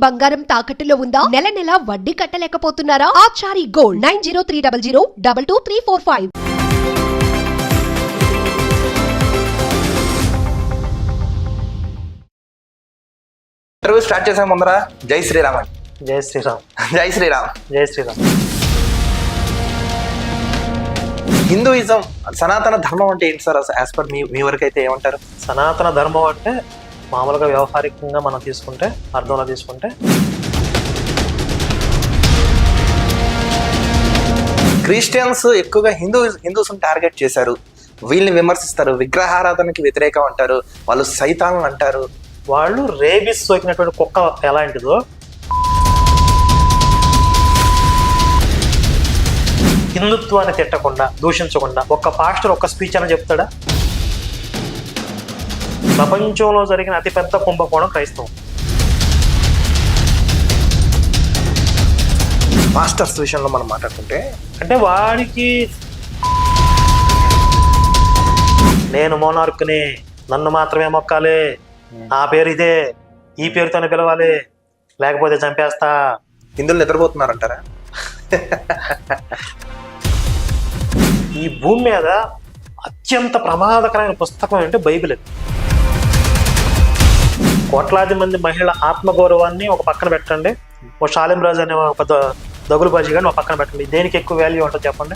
బంగారం తాకట్టులో ఉందా? నెల నెల వడ్డీ కట్టలేకపోతున్నారా? ఆచారి గోల్డ్ 9030022345. ఇంటర్వ్యూ స్టార్ట్ చేసే ముందర జై శ్రీరామ్ అండి. జై శ్రీరామ్. జై శ్రీరామ్. జై శ్రీరామ్. హిందూయిజం సనాతన ధర్మం అంటే ఏంటి సార్? యాజ్ పర్ మీ వరకు అయితే ఏమంటారు? సనాతన ధర్మం అంటే మామూలుగా వ్యవహారికంగా మనం తీసుకుంటే, అర్థంలో తీసుకుంటే క్రిస్టియన్స్ ఎక్కువగా హిందూస్ టార్గెట్ చేశారు, వీళ్ళని విమర్శిస్తారు, విగ్రహారాధనకి వ్యతిరేకం అంటారు, వాళ్ళు సైతాన్లు అంటారు. వాళ్ళు రేబిస్ సోకినటువంటి కుక్క ఎలాంటిదో హిందుత్వాన్ని తిట్టకుండా, దూషించకుండా ఒక్క పాస్టర్ ఒక్క స్పీచ్ అని చెప్తాడా? ప్రపంచంలో జరిగిన అతిపెద్ద కుంభకోణం క్రైస్తవం. మాస్టర్స్ విషయంలో మనం మాట్లాడుకుంటే అంటే వాడికి నేను మోనార్క్ని, నన్ను మాత్రమే మొక్కాలి, నా పేరు ఇదే, ఈ పేరుతోనే పిలవాలి, లేకపోతే చంపేస్తా. హిందువులు నిద్రపోతున్నారంటారా? ఈ భూమి మీద అత్యంత ప్రమాదకరమైన పుస్తకం అంటే బైబిల్. కోట్లాది మంది మహిళల ఆత్మగౌరవాన్ని ఒక పక్కన పెట్టండి, ఓ షాలిం రాజు అనే ఒక దగులుబాజీ గారిని ఒక పక్కన పెట్టండి, దేనికి ఎక్కువ వాల్యూ ఉంటుందో చెప్పండి.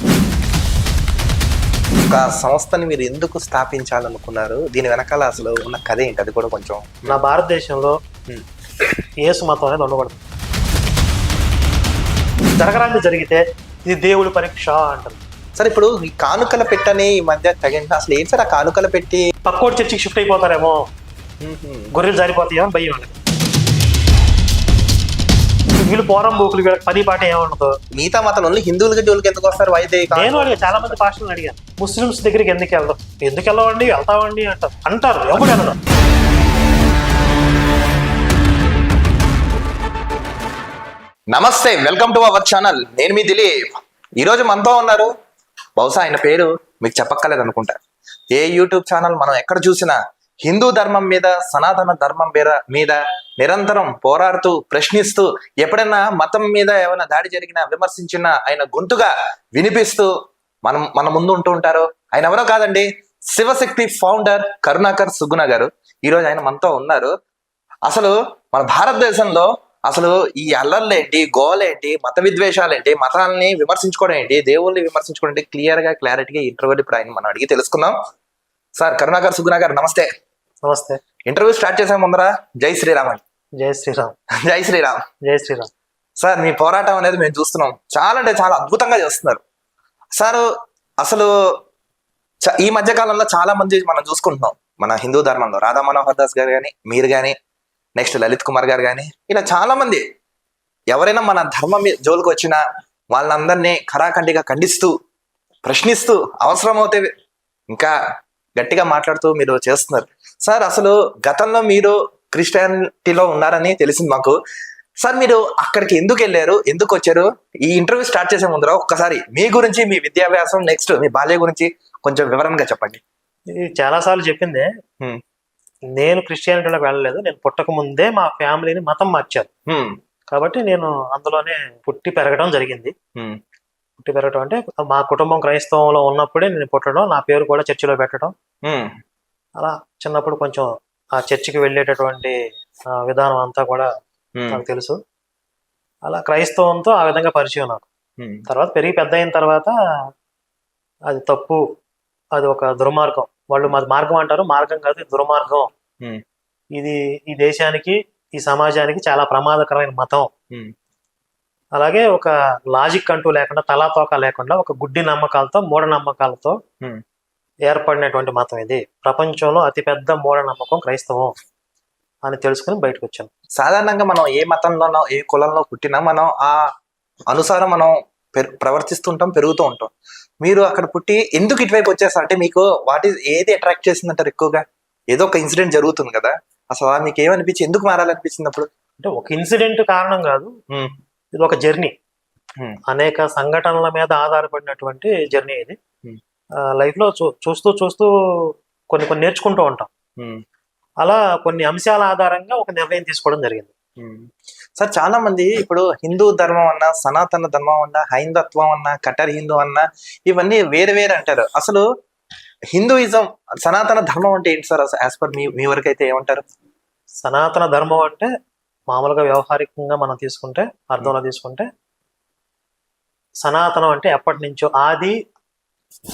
ఒక సంస్థని మీరు ఎందుకు స్థాపించాలనుకున్నారు? దీని వెనకాల అసలు ఉన్న కథ ఏంటి? అది కూడా కొంచెం. నా భారతదేశంలో యేసు మతం అనేది ఉండకూడదు. జరగరాంది జరిగితే ఇది దేవుడి పరీక్ష అంటారు. సార్ ఇప్పుడు ఈ కానుకల పెట్టని ఈ మధ్య తగిన అసలు ఏంటి సార్? ఆ కానుకల పెట్టి పక్కోటి చర్చికి షిఫ్ట్ అయిపోతారేమో, గొర్రెలు జారిపోతాయో అని భయం వాళ్ళకి. వీళ్ళు పోరం బూకులు, వీళ్ళకి పని పాట ఏముండదు. మిగతా మతం ఓన్లీ హిందువులకి జోలికి ఎందుకు వస్తారు? అయితే నేను అడిగా, చాలా మంది పాస్టర్లు అడిగాను, ముస్లిమ్స్ దగ్గరికి ఎందుకు వెళ్దాం, ఎందుకు వెళ్ళవండి, వెళ్తామండి అంటారు. ఎవరు వెళ్ళడం? నమస్తే, వెల్కమ్ టు అవర్ ఛానల్. నేను మీ దిలీప్. ఈరోజు మనతో ఉన్నారు, బహుశా ఆయన పేరు మీకు చెప్పక్కర్లేదు అనుకుంటా. ఏ యూట్యూబ్ ఛానల్ మనం ఎక్కడ చూసినా హిందూ ధర్మం మీద, సనాతన ధర్మం మీద నిరంతరం పోరాడుతూ, ప్రశ్నిస్తూ, ఎప్పుడైనా మతం మీద ఏమైనా దాడి జరిగినా, విమర్శించినా ఆయన గొంతుగా వినిపిస్తూ మన ముందు ఉంటూ ఉంటారు. ఆయన ఎవరో కాదండి, శివశక్తి ఫౌండర్ కరుణాకర్ సుగుణ గారు. ఈరోజు ఆయన మనతో ఉన్నారు. అసలు మన భారతదేశంలో అసలు ఈ అల్లర్లేంటి, గోలేంటి, మత విద్వేషాలేంటి, మతాలని విమర్శించుకోవడం ఏంటి, దేవుళ్ళని విమర్శించుకోవడం ఏంటి, క్లారిటీగా ఇంటర్వ్యూ ఇప్పుడు ఆయన మనం అడిగి తెలుసుకుందాం. సార్ కరుణాకర్ సుగుణ గారు నమస్తే. నమస్తే. ఇంటర్వ్యూ స్టార్ట్ చేసే ముందర జై శ్రీరామ్ అండి. జై శ్రీరామ్. జై శ్రీరామ్. జై శ్రీరామ్. సార్ మీ పోరాటం అనేది మేము చూస్తున్నాం, చాలా అంటే చాలా అద్భుతంగా చేస్తున్నారు సార్. అసలు ఈ మధ్య కాలంలో చాలా మంది మనం చూసుకుంటున్నాం మన హిందూ ధర్మంలో, రాధా మనోహర్ దాస్ గారు కానీ, మీరు కానీ, నెక్స్ట్ లలిత్ కుమార్ గారు కానీ, ఇలా చాలా మంది ఎవరైనా మన ధర్మం జోలికి వచ్చినా వాళ్ళందరినీ ఖరాఖండిగా ఖండిస్తూ, ప్రశ్నిస్తూ, అవసరమవుతే ఇంకా గట్టిగా మాట్లాడుతూ మీరు చేస్తున్నారు సార్. అసలు గతంలో మీరు క్రిస్టియానిటీలో ఉన్నారని తెలిసింది మాకు. సార్ మీరు అక్కడికి ఎందుకు వెళ్ళారు, ఎందుకు వచ్చారు? ఈ ఇంటర్వ్యూ స్టార్ట్ చేసే ముందర ఒక్కసారి మీ గురించి, మీ విద్యాభ్యాసం, నెక్స్ట్ మీ బాల్య గురించి కొంచెం వివరంగా చెప్పండి. ఇది చాలా సార్లు చెప్పిందే. నేను క్రిస్టియానిటీలోకి వెళ్ళలేదు. నేను పుట్టక ముందే మా ఫ్యామిలీని మతం మార్చారు, కాబట్టి నేను అందులోనే పుట్టి పెరగడం జరిగింది. పుట్టి పెరగడం అంటే మా కుటుంబం క్రైస్తవంలో ఉన్నప్పుడే నేను పుట్టడం, నా పేరు కూడా చర్చిలో పెట్టడం, అలా చిన్నప్పుడు కొంచెం ఆ చర్చికి వెళ్ళేటటువంటి విధానం అంతా కూడా నాకు తెలుసు. అలా క్రైస్తవంతో ఆ విధంగా పరిచయం నాకు. తర్వాత పెరిగి పెద్ద అయిన తర్వాత అది తప్పు, అది ఒక దుర్మార్గం, వాళ్ళు మాది మార్గం అంటారు, మార్గం కాదు, ఇది దుర్మార్గం, ఇది ఈ దేశానికి, ఈ సమాజానికి చాలా ప్రమాదకరమైన మతం. అలాగే ఒక లాజిక్ అంటూ లేకుండా, తలాతోక లేకుండా, ఒక గుడ్డి నమ్మకాలతో, మూఢనమ్మకాలతో ఏర్పడినటువంటి మతం ఇది. ప్రపంచంలో అతిపెద్ద మూఢనమ్మకం క్రైస్తవం అని తెలుసుకుని బయటకు వచ్చాను. సాధారణంగా మనం ఏ మతంలోనో, ఏ కులంలో పుట్టినా మనం ఆ అనుసారం మనం ప్రవర్తిస్తుంటాం, పెరుగుతూ ఉంటాం. మీరు అక్కడ పుట్టి ఎందుకు ఇటువైపు వచ్చేస్తారు? అంటే మీకు ఏది అట్రాక్ట్ చేసిందంటారు ఎక్కువగా? ఏదో ఒక ఇన్సిడెంట్ జరుగుతుంది కదా, అసలు మీకు ఏమనిపించి ఎందుకు మారాలనిపించింది అప్పుడు? అంటే ఒక ఇన్సిడెంట్ కారణం కాదు, ఇది ఒక జర్నీ. అనేక సంఘటనల మీద ఆధారపడినటువంటి జర్నీ ఇది. లైఫ్ లో చూస్తూ చూస్తూ కొన్ని నేర్చుకుంటూ ఉంటాం. అలా కొన్ని అంశాల ఆధారంగా ఒక నిర్ణయం తీసుకోవడం జరిగింది. సార్ చాలా మంది ఇప్పుడు హిందూ ధర్మం అన్నా, సనాతన ధర్మం అన్నా, హైందత్వం అన్నా, కట్టర్ హిందూ అన్నా, ఇవన్నీ వేరే వేరే అంటారు. అసలు హిందూయిజం, సనాతన ధర్మం అంటే ఏంటి సార్? యాజ్ పర్ మీ వరకు అయితే ఏమంటారు? సనాతన ధర్మం అంటే మామూలుగా వ్యవహారికంగా మనం తీసుకుంటే, అర్థంలో తీసుకుంటే, సనాతనం అంటే ఎప్పటి నుంచో ఆది,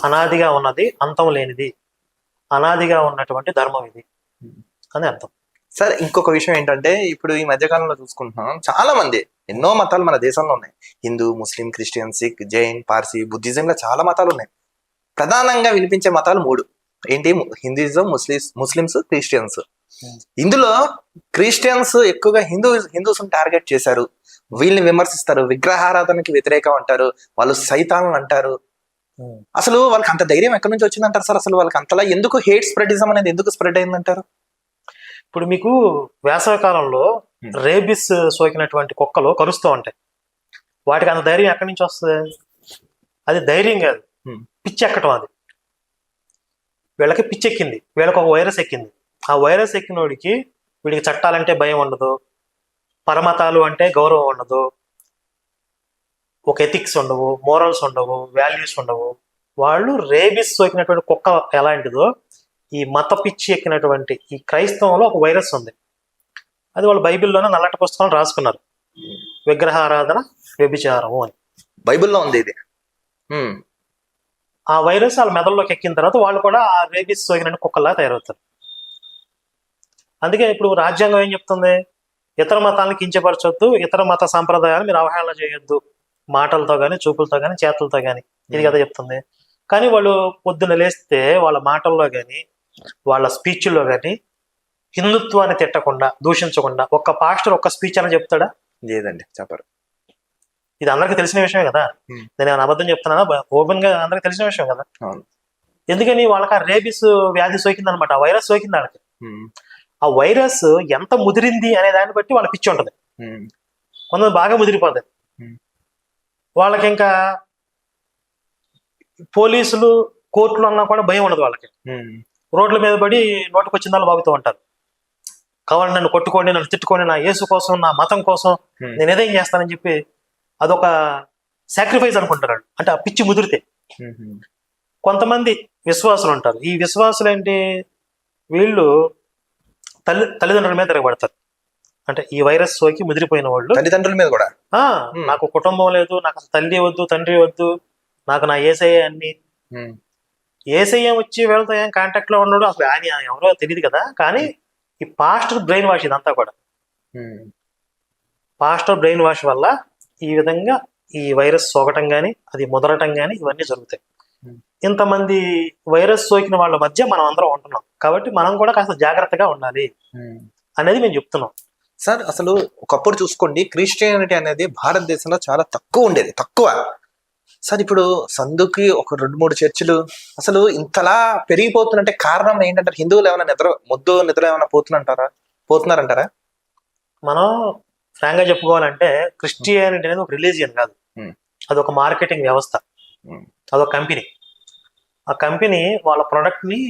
అనాదిగా ఉన్నది, అంతం లేనిది, అనాదిగా ఉన్నటువంటి ధర్మం ఇది అని అర్థం. సార్ ఇంకొక విషయం ఏంటంటే, ఇప్పుడు ఈ మధ్యకాలంలో చూసుకుంటున్నాం, చాలా మంది ఎన్నో మతాలు మన దేశంలో ఉన్నాయి. హిందూ, ముస్లిం, క్రిస్టియన్, సిక్, జైన్, పార్సీ, బుద్ధిజంలో చాలా మతాలు ఉన్నాయి. ప్రధానంగా వినిపించే మతాలు 3. ఏంటి? Hinduism, Muslims, Christians. ఇందులో క్రిస్టియన్స్ ఎక్కువగా హిందూస్ టార్గెట్ చేశారు. వీళ్ళని విమర్శిస్తారు, విగ్రహారాధనకి వ్యతిరేకం అంటారు, వాళ్ళు సైతాన్లు అంటారు. అసలు వాళ్ళకి అంత ధైర్యం ఎక్కడి నుంచి వచ్చిందంటారు సార్? అసలు వాళ్ళకి అంతలా ఎందుకు హేట్ స్ప్రెడిజం అనేది ఎందుకు స్ప్రెడ్ అయిందంటారు? ఇప్పుడు మీకు వేసవి కాలంలో రేబిస్ సోకినటువంటి కుక్కలు కరుస్తూ ఉంటాయి. వాటికి అంత ధైర్యం ఎక్కడి నుంచి వస్తుంది? అది ధైర్యం కాదు, పిచ్చి ఎక్కటం. అది వీళ్ళకి పిచ్చి ఎక్కింది, వీళ్ళకి ఒక వైరస్ ఎక్కింది. ఆ వైరస్ ఎక్కినోడికి వీడికి చట్టాలంటే భయం ఉండదు, పరమతాలు అంటే గౌరవం ఉండదు, ఒక ఎథిక్స్ ఉండవు, మోరల్స్ ఉండవు, వాల్యూస్ ఉండవు. వాళ్ళు రేబిస్ సోకినటువంటి కుక్క ఎలాంటిదో, ఈ మత పిచ్చి ఎక్కినటువంటి ఈ క్రైస్తవంలో ఒక వైరస్ ఉంది. అది వాళ్ళు బైబిల్లోనే నల్లటి పుస్తకాలు రాసుకున్నారు, విగ్రహారాధన వ్యభిచారము అని బైబిల్లో ఉంది ఇది. ఆ వైరస్ వాళ్ళ మెదడులోకి ఎక్కిన తర్వాత వాళ్ళు కూడా ఆ రేబిస్ సోకిన కుక్కల్లా తయారవుతారు. అందుకే ఇప్పుడు రాజ్యాంగం ఏం చెప్తుంది? ఇతర మతాలను కించపరచొద్దు, ఇతర మత సాంప్రదాయాలు మీరు అవహేళన చేయొద్దు, మాటలతో కానీ, చూపులతో కానీ, చేతులతో కానీ, ఇది కదా చెప్తుంది. కానీ వాళ్ళు పొద్దున్న లేస్తే వాళ్ళ మాటల్లో కానీ, వాళ్ళ స్పీచ్ల్లో కానీ హిందుత్వాన్ని తిట్టకుండా, దూషించకుండా ఒక్క పాస్టర్ ఒక్క స్పీచ్ అని చెప్తాడా? లేదండి, చెప్పరు. ఇది అందరికీ తెలిసిన విషయమే కదా. నేను ఏమైనా అబద్ధం చెప్తున్నానా? ఓపెన్ గా అందరికి తెలిసిన విషయం కదా. ఎందుకని? వాళ్ళకి ఆ రేబిస్ వ్యాధి సోకింది అనమాట, ఆ వైరస్ సోకింది వాళ్ళకి. ఆ వైరస్ ఎంత ముదిరింది అనే దాన్ని బట్టి వాళ్ళ పిచ్చి ఉంటది. కొంతమంది బాగా ముదిరిపోతుంది. వాళ్ళకి ఇంకా పోలీసులు, కోర్టులు అన్నా కూడా భయం ఉండదు వాళ్ళకి. రోడ్ల మీద పడి నోటుకు వచ్చిన దాన్ని బాగుతూ ఉంటారు. కావాలి నన్ను కొట్టుకోండి, నన్ను తిట్టుకోండి, నా యేసు కోసం, నా మతం కోసం నేను ఏదేం చేస్తానని చెప్పి అదొక సాక్రిఫైస్ అనుకుంటారు. అంటే ఆ పిచ్చి ముదిరితే. కొంతమంది విశ్వాసులు ఉంటారు. ఈ విశ్వాసులు ఏంటి? వీళ్ళు తల్లిదండ్రుల మీద తిరగబడతారు. అంటే ఈ వైరస్ సోకి ముదిరిపోయిన వాళ్ళు తల్లిదండ్రుల మీద కూడా, నాకు కుటుంబం లేదు, నాకు అసలు తల్లి వద్దు, తండ్రి వద్దు, నాకు నా ఏసయ్య అన్ని. ఏసయ్య వచ్చి వీళ్ళతో ఏం కాంటాక్ట్ లో ఉన్నాడు, అసలు ఆయన ఎవరో తెలియదు కదా. కానీ ఈ పాస్టర్ బ్రెయిన్ వాష్ ఇదంతా కూడా. పాస్టర్ బ్రెయిన్ వాష్ వల్ల ఈ విధంగా ఈ వైరస్ సోకటం కానీ, అది ముదరటం కానీ, ఇవన్నీ జరుగుతాయి. ఇంతమంది వైరస్ సోకిన వాళ్ళ మధ్య మనం అందరం ఉంటున్నాం కాబట్టి మనం కూడా కాస్త జాగ్రత్తగా ఉండాలి అనేది మేము చెప్తున్నాం. సార్ అసలు ఒకప్పుడు చూసుకోండి, క్రిస్టియానిటీ అనేది భారతదేశంలో చాలా తక్కువ ఉండేది, తక్కువ. సార్ ఇప్పుడు సందుకి ఒక 2-3 చర్చిలు అసలు ఇంతలా పెరిగిపోతున్నంటే కారణం ఏంటంటారు? హిందువులు ఏమైనా నిద్ర ఏమైనా పోతున్నారంటారా? మనం ఫ్రాంక్ గా చెప్పుకోవాలంటే క్రిస్టియానిటీ అనేది ఒక రిలీజియన్ కాదు, అదొక మార్కెటింగ్ వ్యవస్థ, అదొక కంపెనీ. ఆ కంపెనీ వాళ్ళ ప్రొడక్ట్ ని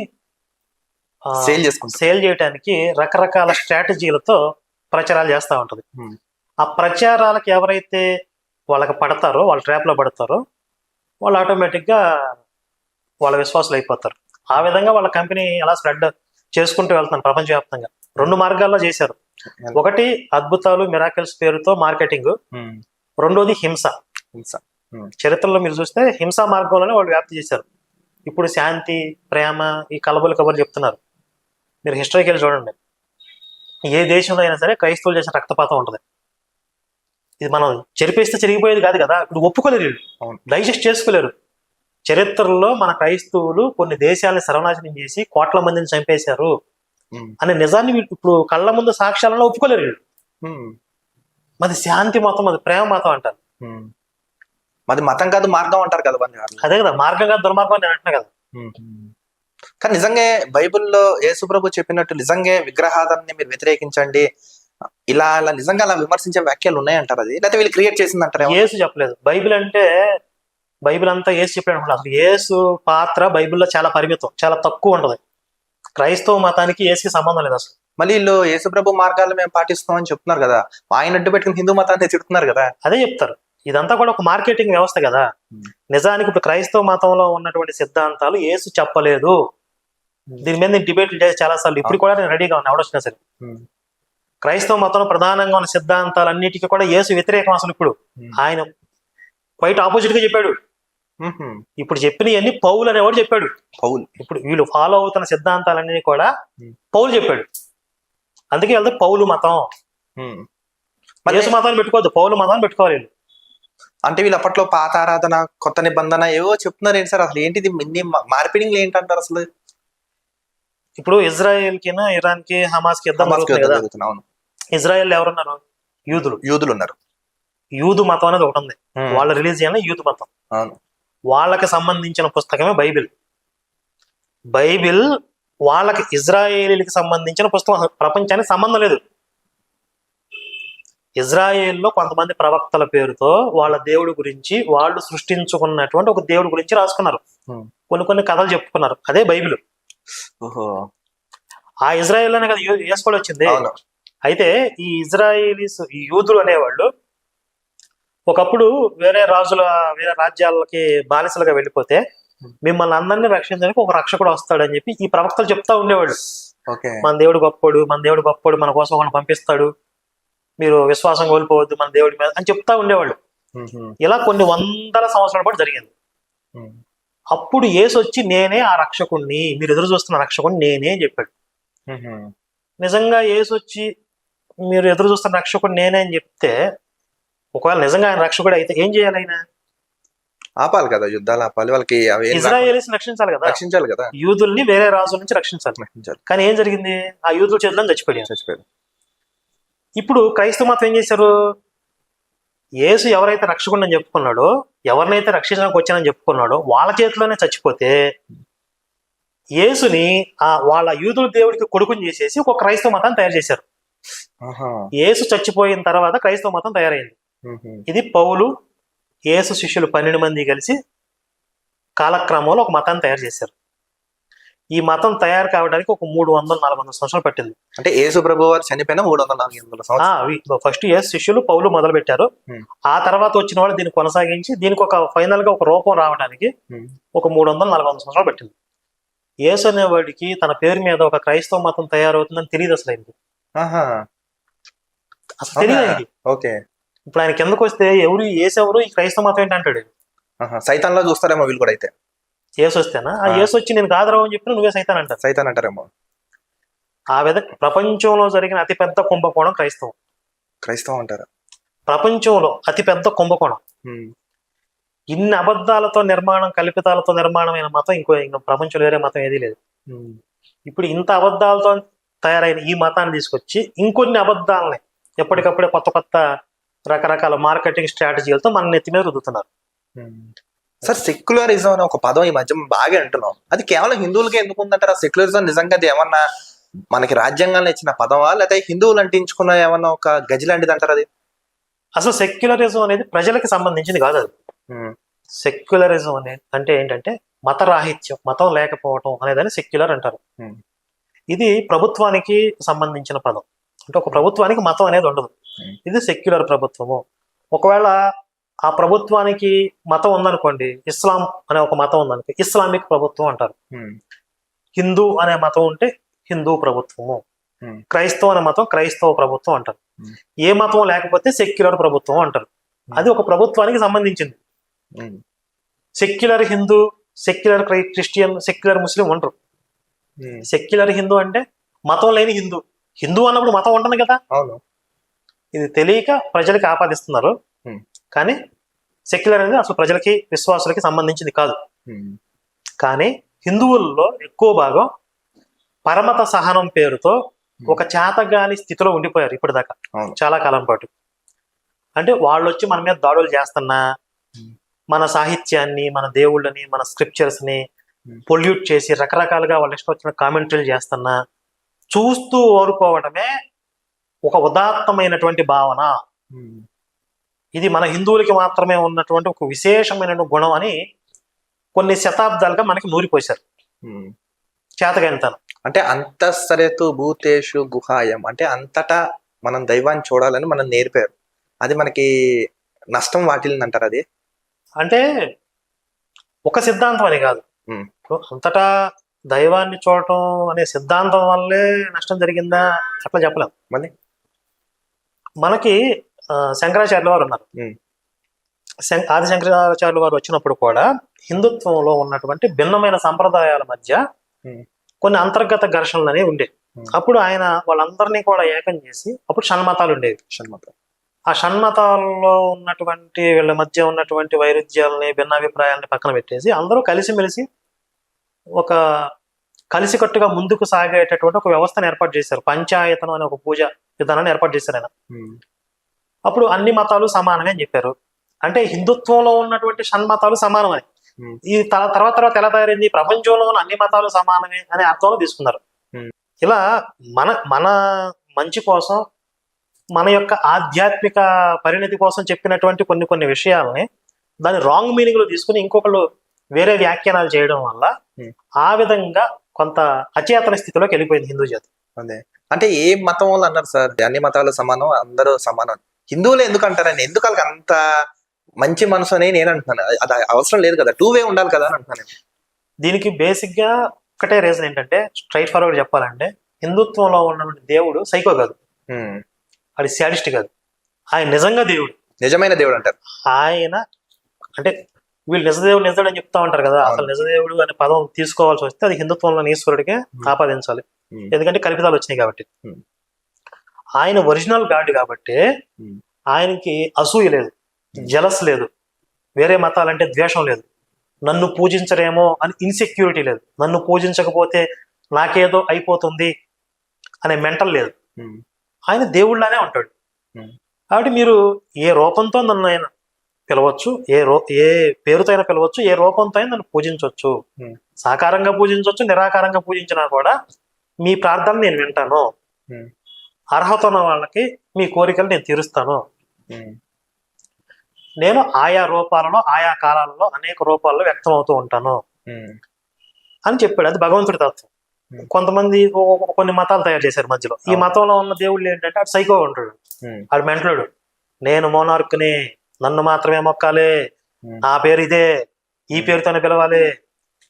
సేల్ చేయడానికి రకరకాల స్ట్రాటజీలతో ప్రచారాలు చేస్తూ ఉంటది. ఆ ప్రచారాలకు ఎవరైతే వాళ్ళకి పడతారో, వాళ్ళ ట్రాప్ లో పడతారో, వాళ్ళు ఆటోమేటిక్ గా వాళ్ళ విశ్వాసులు అయిపోతారు. ఆ విధంగా వాళ్ళ కంపెనీ ఎలా స్ప్రెడ్ చేసుకుంటూ వెళ్తున్నారు ప్రపంచవ్యాప్తంగా. 2 మార్గాల్లో చేశారు. ఒకటి అద్భుతాలు, మిరాకిల్స్ పేరుతో మార్కెటింగ్. రెండోది హింస. చరిత్రలో మీరు చూస్తే హింసా మార్గంలోనే వాళ్ళు వ్యాప్తి చేశారు. ఇప్పుడు శాంతి, ప్రేమ, ఈ కలబులు చెప్తున్నారు. మీరు హిస్టరీకి వెళ్ళి చూడండి, ఏ దేశంలో అయినా సరే క్రైస్తవులు చేసిన రక్తపాతం ఉంటుంది. ఇది మనం చెరిపేస్తే చెరిగిపోయేది కాదు కదా. ఇప్పుడు ఒప్పుకోలేరు, వీళ్ళు డైజెస్ట్ చేసుకోలేరు. చరిత్రలో మన క్రైస్తవులు కొన్ని దేశాలని సర్వనాశనం చేసి కోట్ల మందిని చంపేశారు అనే నిజాన్ని ఇప్పుడు కళ్ళ ముందు సాక్ష్యాలను ఒప్పుకోలేరు వీళ్ళు. మాది శాంతి మతం, అది ప్రేమ మతం అంటారు. మాది మతం కాదు మార్గం అంటారు కదా. అదే కదా, మార్గం కాదు దుర్మార్గం అని అంటున్నా కదా. కానీ నిజంగా బైబిల్లో యేసుప్రభు చెప్పినట్టు నిజంగా విగ్రహారాధనని మీరు వ్యతిరేకించండి, ఇలా నిజంగా అలా విమర్శించే వ్యాఖ్యలు ఉన్నాయంటారు? అది లేకపోతే వీళ్ళు క్రియేట్ చేసింది అంటారు? యేసు చెప్పలేదు. బైబిల్ అంటే బైబిల్ అంతా యేసు చెప్పాడు. అసలు యేసు పాత్ర బైబిల్లో చాలా పరిమితం, చాలా తక్కువ ఉంటది. క్రైస్తవ మతానికి యేసుకి సంబంధం లేదు అసలు. మళ్ళీ వీళ్ళు యేసుప్రభు మార్గాలు మేము పాటిస్తామని చెప్తున్నారు కదా, ఆయన అడ్డు పెట్టుకుని హిందూ మతాన్ని తిడుతున్నారు కదా. అదే చెప్తారు, ఇదంతా కూడా ఒక మార్కెటింగ్ వ్యవస్థ కదా. నిజానికి ఇప్పుడు క్రైస్తవ మతంలో ఉన్నటువంటి సిద్ధాంతాలు యేసు చెప్పలేదు. దీని మీద నేను డిబేట్లు చేసి చాలా సార్లు, ఇప్పుడు కూడా నేను రెడీగా ఉన్నా ఎవడొచ్చినా సరే. క్రైస్తవ మతంలో ప్రధానంగా ఉన్న సిద్ధాంతాలన్నిటికీ కూడా యేసు వ్యతిరేకం అసలు. ఇప్పుడు ఆయన క్వైట్ ఆపోజిట్ గా చెప్పాడు. ఇప్పుడు చెప్పినవన్నీ పౌలు అనేవాడు చెప్పాడు. పౌలు ఇప్పుడు వీళ్ళు ఫాలో అవుతున్న సిద్ధాంతాలన్నీ కూడా పౌలు చెప్పాడు. అందుకే వెళ్తే పౌలు మతం, యేసు మతాన్ని పెట్టుకోవద్దు, పౌలు మతాన్ని పెట్టుకోవాలి వీళ్ళు. అంటే వీళ్ళు అప్పట్లో పాత ఆరాధన కొత్త నిబంధన ఏవో చెప్తున్నారు ఏంటి సార్, అసలు ఏంటిది ఇన్ని మార్పిడింగ్లు ఏంటంటారు అసలు? ఇప్పుడు ఇజ్రాయెల్ కి ఇరాన్ కి హమాస్ కి యుద్ధం జరుగుతుంది కదా. అవును. ఇజ్రాయెల్ ఎవరున్నారు? యూదులు ఉన్నారు. యూదు మతం అనేది ఒకటి ఉంది, వాళ్ళ రిలీజియన్ యూదు మతం. అవును. వాళ్ళకి సంబంధించిన పుస్తకమే బైబిల్. బైబిల్ వాళ్ళకి ఇజ్రాయేలీకి సంబంధించిన పుస్తకం, ప్రపంచానికి సంబంధం లేదు. ఇజ్రాయేల్లో కొంతమంది ప్రవక్తల పేరుతో వాళ్ళ దేవుడి గురించి వాళ్ళు సృష్టించుకున్నటువంటి ఒక దేవుడి గురించి రాసుకున్నారు, కొన్ని కథలు చెప్పుకున్నారు. అదే బైబిల్. ఆ ఇజ్రాయేల్లోనే కదా యేసు కూడా వచ్చింది. అయితే ఈ ఇజ్రాయేలీస్, ఈ యూదులు అనేవాళ్ళు ఒకప్పుడు వేరే రాజ్యాలకి బానిసలుగా వెళ్ళిపోతే మిమ్మల్ని అందరినీ రక్షించడానికి ఒక రక్షకుడు వస్తాడని చెప్పి ఈ ప్రవక్తలు చెప్తా ఉండేవాళ్ళు. మన దేవుడు గొప్పడు, మన కోసం ఒకరిని పంపిస్తాడు, మీరు విశ్వాసం కోల్పోవద్దు మన దేవుడి మీద అని చెప్తా ఉండేవాళ్ళు. ఇలా కొన్ని వందల సంవత్సరాల పాటు జరిగింది. అప్పుడు యేసు వచ్చి నేనే ఆ రక్షకుణ్ణి, మీరు ఎదురు చూస్తున్న రక్షకుణ్ణి నేనే అని చెప్పాడు. నిజంగా యేసు వచ్చి మీరు ఎదురు చూస్తున్న రక్షకుడు నేనే అని చెప్తే, ఒకవేళ నిజంగా ఆయన రక్షకుడు అయితే ఏం చేయాలి? ఆయన ఆపాలి కదా, యుద్ధాలు ఆపాలి, వాళ్ళకి ఇజ్రాయేలీస్ రక్షించాలి కదా, యూదుల్ని వేరే రాజుల నుంచి రక్షించాలి. కానీ ఏం జరిగింది? ఆ యూదుల చేతిలో చచ్చిపోయాడు. ఇప్పుడు క్రైస్తవ మతం ఏం చేశారు? యేసు ఎవరైతే రక్షకుడు అని చెప్పుకున్నాడో, ఎవరినైతే రక్షించడానికి వచ్చానని చెప్పుకున్నాడో వాళ్ళ చేతిలోనే చచ్చిపోతే యేసుని వాళ్ళ యూదుల దేవుడికి కొడుకుని చేసేసి ఒక క్రైస్తవ మతాన్ని తయారు చేశారు. యేసు చచ్చిపోయిన తర్వాత క్రైస్తవ మతం తయారైంది. ఇది పౌలు, యేసు శిష్యులు 12 మంది కలిసి కాలక్రమంలో ఒక మతాన్ని తయారు చేశారు. ఈ మతం తయారు కావడానికి ఒక 300-400 సంవత్సరాలు పట్టింది. అంటే యేసు ప్రభు వారు చనిపోయిన 300-400 సంవత్సరాలు. ఫస్ట్ యేసు శిష్యులు పౌలు మొదలు పెట్టారు. ఆ తర్వాత వచ్చిన వాళ్ళు దీన్ని కొనసాగించి దీనికి ఒక ఫైనల్ గా ఒక రూపం రావడానికి ఒక 300-400 సంవత్సరాలు పట్టింది. యేసు అనేవాడికి తన పేరు మీద ఒక క్రైస్తవ మతం తయారవుతుందని తెలియదు అసలు ఆయనకి. అసలు తెలియదు. ఓకే. ఇప్పుడు ఆయన కిందకు వస్తే యేసెవరు, ఈ క్రైస్తవ మతం ఏంటి అంటాడు. సైతాన్లో చూస్తారేమో వీళ్ళు కూడా. అయితే యేసు వస్తేనా? ఆ యేసు వచ్చి నేను కాదురావు అని చెప్పిన నువ్వే సైతాన్ అంటారేమో. ఆ విధంగా ప్రపంచంలో జరిగిన అతిపెద్ద కుంభకోణం క్రైస్తవం అంటారు. ప్రపంచంలో అతిపెద్ద కుంభకోణం. ఇన్ని అబద్ధాలతో కల్పితాలతో నిర్మాణమైన మతం ఇంకో ప్రపంచంలో వేరే మతం ఏదీ లేదు. ఇప్పుడు ఇంత అబద్ధాలతో తయారైన ఈ మతాన్ని తీసుకొచ్చి ఇంకొన్ని అబద్ధాలని ఎప్పటికప్పుడే కొత్త రకరకాల మార్కెటింగ్ స్ట్రాటజీలతో మన నెత్తి మీద రుద్దుతున్నారు. సార్, సెక్యులరిజం అనే ఒక పదం ఈ మధ్య బాగా అంటున్నాం. అది కేవలం హిందువులకే ఎందుకు ఉందంటారు? ఆ సెక్యులరిజం నిజంగా అది ఏమన్నా మనకి రాజ్యాంగంలో ఇచ్చిన పదమా, లేకపోతే హిందువులు అంటించుకున్న ఏమన్నా ఒక గజి లాంటిది అంటారు? అది అసలు సెక్యులరిజం అనేది ప్రజలకి సంబంధించింది కాదు. అది సెక్యులరిజం అంటే ఏంటంటే మతరాహిత్యం, మతం లేకపోవటం అనేదాన్ని సెక్యులర్ అంటారు. ఇది ప్రభుత్వానికి సంబంధించిన పదం. అంటే ఒక ప్రభుత్వానికి మతం అనేది ఉండదు. ఇది సెక్యులర్ ప్రభుత్వము. ఒకవేళ ఆ ప్రభుత్వానికి మతం ఉందనుకోండి, ఇస్లాం అనే ఒక మతం ఉందనుకో, ఇస్లామిక్ ప్రభుత్వం అంటారు. హిందూ అనే మతం ఉంటే హిందూ ప్రభుత్వము, క్రైస్తవ అనే మతం క్రైస్తవ ప్రభుత్వం అంటారు. ఏ మతం లేకపోతే సెక్యులర్ ప్రభుత్వం అంటారు. అది ఒక ప్రభుత్వానికి సంబంధించింది. Secular Hindu, secular Christian, secular Muslim ఉండరు. సెక్యులర్ హిందూ అంటే మతం లేని హిందూ. హిందూ అన్నప్పుడు మతం ఉంటుంది కదా. ఇది తెలియక ప్రజలకి ఆపాదిస్తున్నారు. కానీ సెక్యులర్ అనేది అసలు ప్రజలకి, విశ్వాసులకి సంబంధించింది కాదు. కానీ హిందువుల్లో ఎక్కువ భాగం పరమత సహనం పేరుతో ఒక చేతగాని స్థితిలో ఉండిపోయారు ఇప్పటిదాకా, చాలా కాలం పాటు. అంటే వాళ్ళు వచ్చి మన మీద దాడులు చేస్తున్నా, మన సాహిత్యాన్ని, మన దేవుళ్ళని, మన స్క్రిప్చర్స్ ని పొల్యూట్ చేసి రకరకాలుగా వాళ్ళ ఇష్టం వచ్చిన కామెంటరీలు చేస్తున్నా చూస్తూ ఓరుకోవడమే ఒక ఉదాత్తమైనటువంటి భావన. ఇది మన హిందువులకి మాత్రమే ఉన్నటువంటి ఒక విశేషమైన గుణం అని కొన్ని శతాబ్దాలుగా మనకి నూరిపోశారు. చేతగానితనం. అంటే అంతఃసరేతు భూతేషు గుహాయం అంటే అంతటా మనం దైవాన్ని చూడాలని మనం నేర్పారు. అది మనకి నష్టం వాటిల్ని అది. అంటే ఒక సిద్ధాంతం అని కాదు, ఉమ్, ఇప్పుడు అంతటా దైవాన్ని చూడటం అనే సిద్ధాంతం వల్లే నష్టం జరిగిందా అట్లా చెప్పలేం. మళ్ళీ మనకి శంకరాచార్యుల వారు ఉన్నారు. ఉమ్, ఆది శంకరాచార్యుల వారు వచ్చినప్పుడు కూడా హిందుత్వంలో ఉన్నటువంటి భిన్నమైన సంప్రదాయాల మధ్య ఉమ్, కొన్ని అంతర్గత ఘర్షణలు అనేవి ఉండేవి. అప్పుడు ఆయన వాళ్ళందరినీ కూడా ఏకం చేసి, అప్పుడు షణ్మతాలు ఉండేవి. షణ్మతం. ఆ షణ్మతాల్లో ఉన్నటువంటి వీళ్ళ మధ్య ఉన్నటువంటి వైరుధ్యాలని, భిన్నాభిప్రాయాలని పక్కన పెట్టేసి అందరూ కలిసిమెలిసి ఒక కలిసికట్టుగా ముందుకు సాగేటటువంటి ఒక వ్యవస్థను ఏర్పాటు చేశారు. పంచాయతనం అనే ఒక పూజ విధానాన్ని ఏర్పాటు చేశారు ఆయన. అప్పుడు అన్ని మతాలు సమానమే అని చెప్పారు. అంటే హిందుత్వంలో ఉన్నటువంటి షణ్మతాలు సమానమే. ఈ తర్వాత ఎలా తయారైంది, ప్రపంచంలో ఉన్న అన్ని మతాలు సమానమే అనే అర్థంలో తీసుకున్నారు. ఇలా మన మంచి కోసం, మన యొక్క ఆధ్యాత్మిక పరిణతి కోసం చెప్పినటువంటి కొన్ని విషయాలని దాన్ని రాంగ్ మీనింగ్ లో తీసుకుని ఇంకొకళ్ళు వేరే వ్యాఖ్యానాలు చేయడం వల్ల ఆ విధంగా కొంత అచేతన స్థితిలోకి వెళ్ళిపోయింది హిందూ జాతి. అదే అంటే ఏ మతం వాళ్ళు అన్నారు సార్ అన్ని మతాలు సమానం, అందరూ సమానం, హిందువులు ఎందుకు అంటారని? ఎందుకు వాళ్ళకి అంత మంచి మనసు అని నేను అంటున్నాను. అది అవసరం లేదు కదా, 2 వే ఉండాలి కదా అని అంటున్నాను. దీనికి బేసిక్ గా ఒకటే రీజన్ ఏంటంటే, స్ట్రైట్ ఫార్వర్డ్ చెప్పాలంటే, హిందుత్వంలో ఉన్నటువంటి దేవుడు సైకో కాదు, అది శాడిస్ట్ కాదు, ఆయన నిజంగా దేవుడు, నిజమైన దేవుడు అంటారు ఆయన. అంటే వీళ్ళు నిజదేవుడు అని చెప్తా ఉంటారు కదా, అసలు నిజదేవుడు అనే పదం తీసుకోవాల్సి వస్తే అది హిందుత్వంలోని ఈశ్వరుడికే ఆపాదించాలి, ఎందుకంటే కల్పితాలు వచ్చినాయి కాబట్టి. ఆయన ఒరిజినల్ గాడ్ కాబట్టి ఆయనకి అసూయ లేదు, జలస్ లేదు, వేరే మతాలంటే ద్వేషం లేదు, నన్ను పూజించరేమో అని ఇన్సెక్యూరిటీ లేదు, నన్ను పూజించకపోతే నాకేదో అయిపోతుంది అనే మెంటల్ లేదు. ఆయన దేవుళ్ళనే ఉంటాడు. కాబట్టి మీరు ఏ రూపంతో నన్ను ఆయన పిలవచ్చు, ఏ పేరుతో అయినా పిలవచ్చు, ఏ రూపంతో అయినా నన్ను పూజించవచ్చు, సాకారంగా పూజించవచ్చు, నిరాకారంగా పూజించినా కూడా మీ ప్రార్థన నేను వింటాను, అర్హత ఉన్న వాళ్ళకి మీ కోరికలు నేను తీరుస్తాను, నేను ఆయా రూపాలలో ఆయా కాలాలలో అనేక రూపాల్లో వ్యక్తం అవుతూ ఉంటాను అని చెప్పాడు. అది భగవంతుడి తత్వం. కొంతమంది కొన్ని మతాలు తయారు చేశారు మధ్యలో. ఈ మతంలో ఉన్న దేవుళ్ళు ఏంటంటే అటు సైకో ఉంటాడు, ఆడు మెంటలుడు, నేను మోనార్క్ని, నన్ను మాత్రమే మొక్కాలి, నా పేరు ఇదే, ఈ పేరుతోనే పిలవాలి,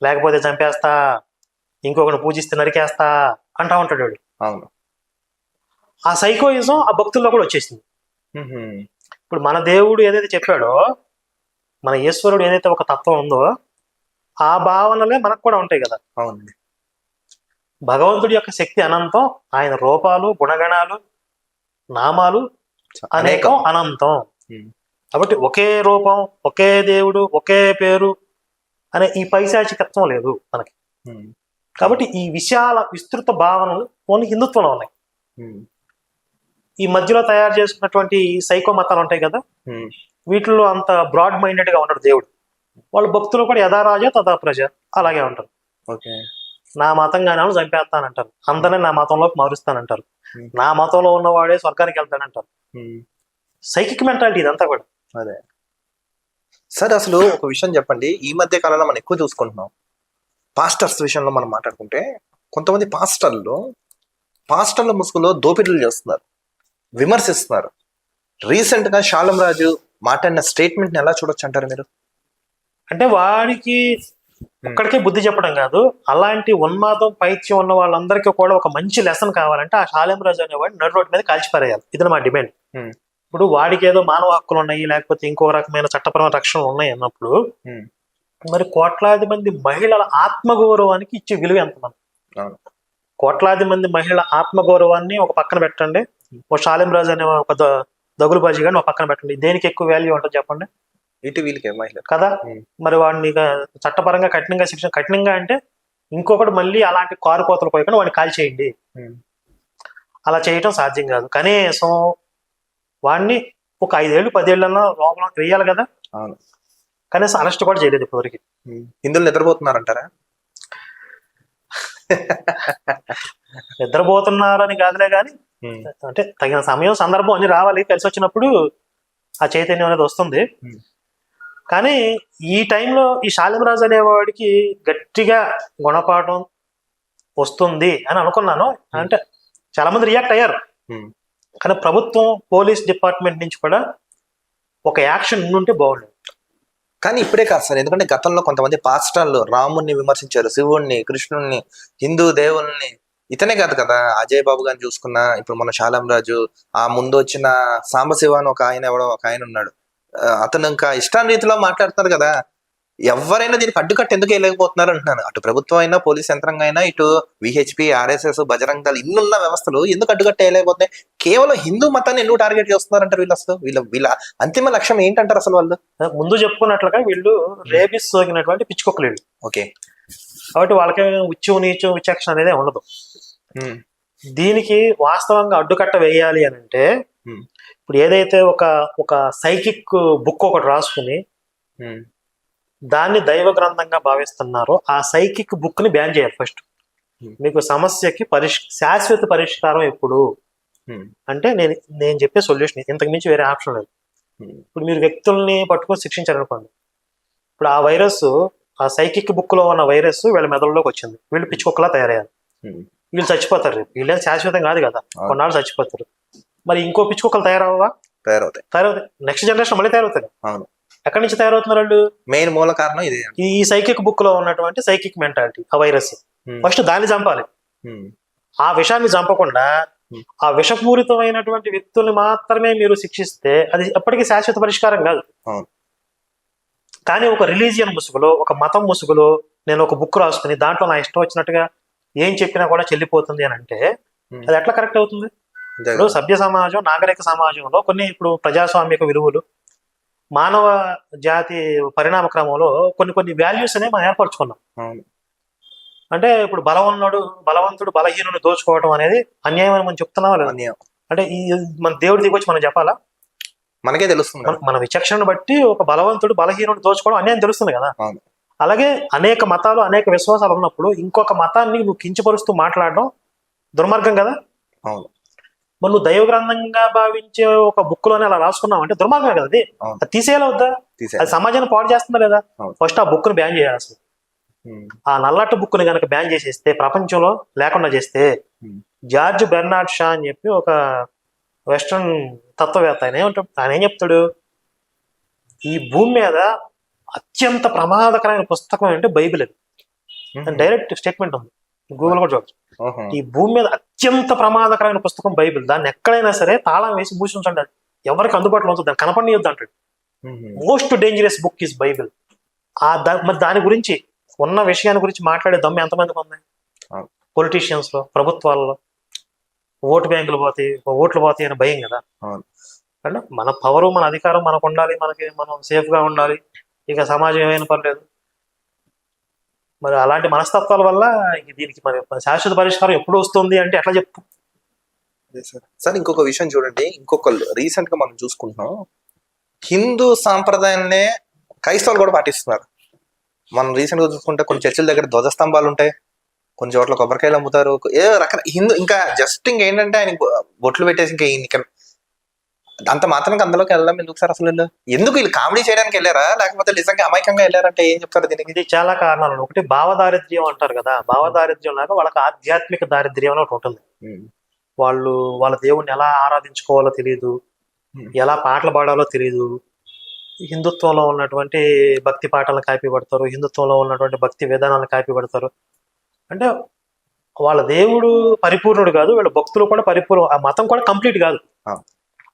లేకపోతే చంపేస్తా, ఇంకొకరిని పూజిస్తే నరికేస్తా అంటా ఉంటాడు వాడు. అవును, ఆ సైకోయిజం ఆ భక్తుల్లో కూడా వచ్చేసింది. ఇప్పుడు మన దేవుడు ఏదైతే చెప్పాడో, మన ఈశ్వరుడు ఏదైతే ఒక తత్వం ఉందో, ఆ భావనలే మనకు కూడా ఉంటాయి కదా. అవునండి. భగవంతుడి యొక్క శక్తి అనంతం, ఆయన రూపాలు, గుణగణాలు, నామాలు అనేకం అనంతం. కాబట్టి ఒకే రూపం, ఒకే దేవుడు, ఒకే పేరు అనే ఈ పైశాచికత్వం లేదు మనకి. కాబట్టి ఈ విస్తృత భావనలు ఓన్లీ హిందుత్వంలో ఉన్నాయి. ఈ మధ్యలో తయారు చేసుకున్నటువంటి సైకో మతాలు ఉంటాయి కదా, వీటిల్లో అంత బ్రాడ్ మైండెడ్ గా ఉంటాడు దేవుడు. వాళ్ళ భక్తులు కూడా యథా రాజా తథా ప్రజ అలాగే ఉంటారు. నా మతం కానీ వాళ్ళు చంపేస్తానంటారు, అందరినీ నా మతంలోకి మారుస్తానంటారు, నా మతంలో ఉన్నవాడే స్వర్గానికి వెళ్తానంటారు. సైకిక్ మెంటాలిటీ ఇదంతా కూడా. అదే సార్, అసలు ఒక విషయం చెప్పండి. ఈ మధ్య కాలంలో మనం ఎక్కువ చూసుకుంటున్నాం, పాస్టర్స్ విషయంలో మనం మాట్లాడుకుంటే, కొంతమంది పాస్టర్ల ముసుగులో దోపిడీలు చేస్తున్నారు, విమర్శిస్తున్నారు. రీసెంట్ గా శాలం రాజు మాట్లాడిన స్టేట్మెంట్ ని ఎలా చూడొచ్చు అంటారు మీరు? అంటే వాడికి ఒక్కడికే బుద్ధి చెప్పడం కాదు, అలాంటి ఉన్మాదం పైత్యం ఉన్న వాళ్ళందరికీ కూడా ఒక మంచి లెసన్ కావాలంటే ఆ శాలం రాజు అనేవాడు నడు రోడ్డు మీద కాల్చిపారేయాలి. ఇది మా డిమాండ్. ఇప్పుడు వాడికి ఏదో మానవ హక్కులు ఉన్నాయి, లేకపోతే ఇంకో రకమైన చట్టపరమైన రక్షణలు ఉన్నాయి అన్నప్పుడు, మరి కోట్లాది మంది మహిళల ఆత్మగౌరవానికి ఇచ్చే విలువ ఎంత? మనం కోట్లాది మంది మహిళల ఆత్మగౌరవాన్ని ఒక పక్కన పెట్టండి, ఓ శాలిం రాజు అనే ఒక దగులుబాజీ గాని ఒక పక్కన పెట్టండి, దేనికి ఎక్కువ వాల్యూ ఉంటుంది చెప్పండి? ఇటు వీళ్ళకి మహిళ కదా. మరి వాడిని చట్టపరంగా కఠినంగా అంటే ఇంకొకటి మళ్ళీ అలాంటి కారు కోతలు పోయకుండా వాడిని కాల్ చేయండి. అలా చేయటం సాధ్యం కాదు. కనీసం వాడిని ఒక 5 ఏళ్ళు 10 ఏళ్ళన్నా లోపల వేయాలి కదా. కనీసం అరెస్ట్ కూడా చేయలేదు ఇప్పటివరకు. హిందువులు నిద్రపోతున్నారంటారా? నిద్రపోతున్నారని కాదులే కానీ, అంటే తగిన సమయం సందర్భం అన్ని రావాలి, కలిసి వచ్చినప్పుడు ఆ చైతన్యం అనేది వస్తుంది. కానీ ఈ టైంలో ఈ శాలిం రాజు అనేవాడికి గట్టిగా గుణపాఠం వస్తుంది అని అనుకున్నాను. అంటే చాలా మంది రియాక్ట్ అయ్యారు. కానీ ప్రభుత్వం, పోలీస్ డిపార్ట్మెంట్ నుంచి కూడా ఒక యాక్షన్ ఉంటే బాగుండేది. కానీ ఇప్పుడే కాదు సార్, ఎందుకంటే గతంలో కొంతమంది పాస్టర్లు రాముణ్ణి విమర్శించారు, శివుణ్ణి, కృష్ణుణ్ణి, హిందూ దేవుల్ని. ఇతనే కాదు కదా, అజయ్ బాబు గారిని చూసుకున్నా, ఇప్పుడు మన శాలం రాజు, ఆ ముందు వచ్చిన సాంబశివ అని ఒక ఆయన ఉన్నాడు. అతను ఇంకా ఇష్టారీతిలో మాట్లాడుతున్నారు కదా. ఎవరైనా దీనికి అడ్డుకట్ట ఎందుకు వేయలేకపోతున్నారు అంటున్నాను. అటు ప్రభుత్వం అయినా, పోలీస్ యంత్రాంగం అయినా, ఇటు విహెచ్పి, ఆర్ఎస్ఎస్, బజరంగ దళ, ఇన్నున్న వ్యవస్థలు ఎందుకు అడ్డుకట్ట వేయలేకపోతున్నాయి? కేవలం హిందూ మతాన్ని ఎందుకు టార్గెట్ చేస్తున్నారంటారు వీళ్ళు? అసలు వీళ్ళ అంతిమ లక్ష్యం ఏంటంటారు అసలు వాళ్ళు? ముందు చెప్పుకున్నట్లుగా వీళ్ళు రేబిస్ సోకినటువంటి పిచ్చుకొక్కలు. ఓకే. కాబట్టి వాళ్ళకి ఉచ్చు నీచం విచక్షణ అనేది ఉండదు. దీనికి వాస్తవంగా అడ్డుకట్ట వేయాలి అని అంటే ఇప్పుడు ఏదైతే ఒక సైకిక్ బుక్ ఒకటి రాసుకుని దాన్ని దైవ గ్రంథంగా భావిస్తున్నారో ఆ సైకిక్ బుక్ ని బ్యాన్ చేయాలి ఫస్ట్. మీకు సమస్యకి శాశ్వత పరిష్కారం ఎప్పుడు అంటే నేను చెప్పే సొల్యూషన్, ఇంతకు మించి వేరే ఆప్షన్ లేదు. ఇప్పుడు మీరు వ్యక్తుల్ని పట్టుకొని శిక్షించారనుకోండి, ఇప్పుడు ఆ వైరస్, ఆ సైకిక్ బుక్ లో ఉన్న వైరస్ వీళ్ళ మెదడులోకి వచ్చింది, వీళ్ళు పిచ్చుకొక్కలా తయారయ్యారు, వీళ్ళు చచ్చిపోతారు. రేపు వీళ్ళేం శాశ్వతం కాదు కదా, కొన్నాళ్ళు చచ్చిపోతారు. మరి ఇంకో పిచ్చుకొక్కలు తయారవుతాయి, నెక్స్ట్ జనరేషన్ మళ్ళీ తయారవుతాయి. ఎక్కడి నుంచి తయారవుతున్నారు వాళ్ళు? మెయిన్ మూల కారణం ఇది. ఈ సైకిక్ బుక్ లో ఉన్నటువంటి సైకిక్ మెంటాలిటీ, ఆ వైరస్. ఫస్ట్ దాన్ని చంపాలి. ఆ విషాన్ని చంపకుండా ఆ విషపూరితమైనటువంటి వ్యక్తుల్ని మాత్రమే మీరు శిక్షిస్తే అది ఎప్పటికీ శాశ్వత పరిష్కారం కాదు. కానీ ఒక రిలీజియన్ ముసుగులో, ఒక మతం ముసుగులో నేను ఒక బుక్ రాసుకుని దాంట్లో నా ఇష్టం వచ్చినట్టుగా ఏం చెప్పినా కూడా చెల్లిపోతుంది అని అంటే అది ఎట్లా కరెక్ట్ అవుతుంది? ఇప్పుడు సభ్య సమాజం, నాగరిక సమాజంలో కొన్ని ఇప్పుడు ప్రజాస్వామిక విలువలు, మానవ జాతి పరిణామ క్రమంలో కొన్ని వాల్యూస్ అనేవి మనం ఏర్పరచుకున్నాం. అంటే ఇప్పుడు బలవంతుడు బలహీనుని దోచుకోవడం అనేది అన్యాయం అని మనం చెప్తున్నాం లేదా? అంటే ఈ మన దేవుడి దిగొచ్చి మనం చెప్పాలా? మనకే తెలుస్తుంది. మన విచక్షణను బట్టి ఒక బలవంతుడు బలహీనుడు దోచుకోవడం అన్యాయం తెలుస్తుంది కదా. అలాగే అనేక మతాలు, అనేక విశ్వాసాలు ఉన్నప్పుడు ఇంకొక మతాన్ని నువ్వు కించపరుస్తూ మాట్లాడడం దుర్మార్గం కదా. మరి నువ్వు దైవ గ్రంథంగా భావించే ఒక బుక్ లోనే అలా రాసుకున్నావు అంటే దుర్మార్గం కదా. అది తీసేయాలి వద్దా? అది సమాజాన్ని పాడు చేస్తుందా లేదా? ఫస్ట్ ఆ బుక్ ని బ్యాన్ చేయాల్సింది. ఆ నల్లట్టు బుక్ ని కనుక బ్యాన్ చేసేస్తే, ప్రపంచంలో లేకుండా చేస్తే, జార్జ్ బెర్నార్డ్ షా అని చెప్పి ఒక వెస్ట్రన్ తత్వవేత్త, ఆయన ఏం చెప్తాడు, ఈ భూమి మీద అత్యంత ప్రమాదకరమైన పుస్తకం అంటే బైబిల్. అది డైరెక్ట్ స్టేట్మెంట్ ఉంది, గూగుల్ కూడా చూడచ్చు. ఈ భూమి మీద అత్యంత ప్రమాదకరమైన పుస్తకం బైబిల్. దాన్ని ఎక్కడైనా సరే తాళం వేసి మూసి ఉంచండి, ఎవరికి అందుబాటులో ఉంచదు, దాన్ని కనపడనియొద్దు అంటాడు. Most dangerous book is Bible. మరి దాని గురించి ఉన్న విషయాన్ని గురించి మాట్లాడే దమ్ము ఎంతమందికి ఉంది? పొలిటీషియన్స్ లో, ప్రభుత్వాలలో. ఓటు బ్యాంకులు పోతాయి, ఓట్లు పోతాయి అని భయం కదా. అంటే మన పవరు, మన అధికారం మనకు ఉండాలి, మనం సేఫ్ గా ఉండాలి, ఇక సమాజం ఏమైనా పర్లేదు. మరి అలాంటి మనస్తత్వాల వల్ల దీనికి మరి శాశ్వత పరిష్కారం ఎప్పుడు వస్తుంది అంటే ఎట్లా చెప్పు? సార్ ఇంకొక విషయం చూడండి, రీసెంట్ గా మనం చూసుకుంటున్నాం, హిందూ సాంప్రదాయాన్నే క్రైస్తవులు కూడా పాటిస్తున్నారు. మనం రీసెంట్ గా చూసుకుంటే కొన్ని చర్చిల దగ్గర ధ్వజస్తంభాలు ఉంటాయి, కొన్ని చోట్ల కొబ్బరికాయలు అమ్ముతారు, ఏదో రకరకాల హిందూ. ఇంకా జస్ట్ ఇంకేంటంటే ఆయన బొట్లు పెట్టేసి ఇంకా అంత మాత్రం అందులోకి వెళ్దాం ఎందుకు సార్? అసలు ఎందుకు వీళ్ళు కామెడీ చేయడానికి వెళ్ళారా, లేకపోతే నిజంగా అమాయకంగా వెళ్ళారంటే ఏం చెప్తారు దీనికి? ఇది చాలా కారణాలు. ఒకటి భావదారిద్ర్యం అంటారు కదా, భావదారిద్ర్యం లాగా వాళ్ళకి ఆధ్యాత్మిక దారిద్ర్యం అని ఒకటి ఉంటుంది. వాళ్ళ దేవుణ్ణి ఎలా ఆరాధించుకోవాలో తెలియదు, ఎలా పాటలు పాడాలో తెలియదు. హిందుత్వంలో ఉన్నటువంటి భక్తి పాటలను కాపీ పడతారు, హిందుత్వంలో ఉన్నటువంటి భక్తి విధానాలను కాపీ పడతారు. అంటే వాళ్ళ దేవుడు పరిపూర్ణుడు కాదు, వీళ్ళ భక్తులు కూడా పరిపూర్ణ, ఆ మతం కూడా కంప్లీట్ కాదు.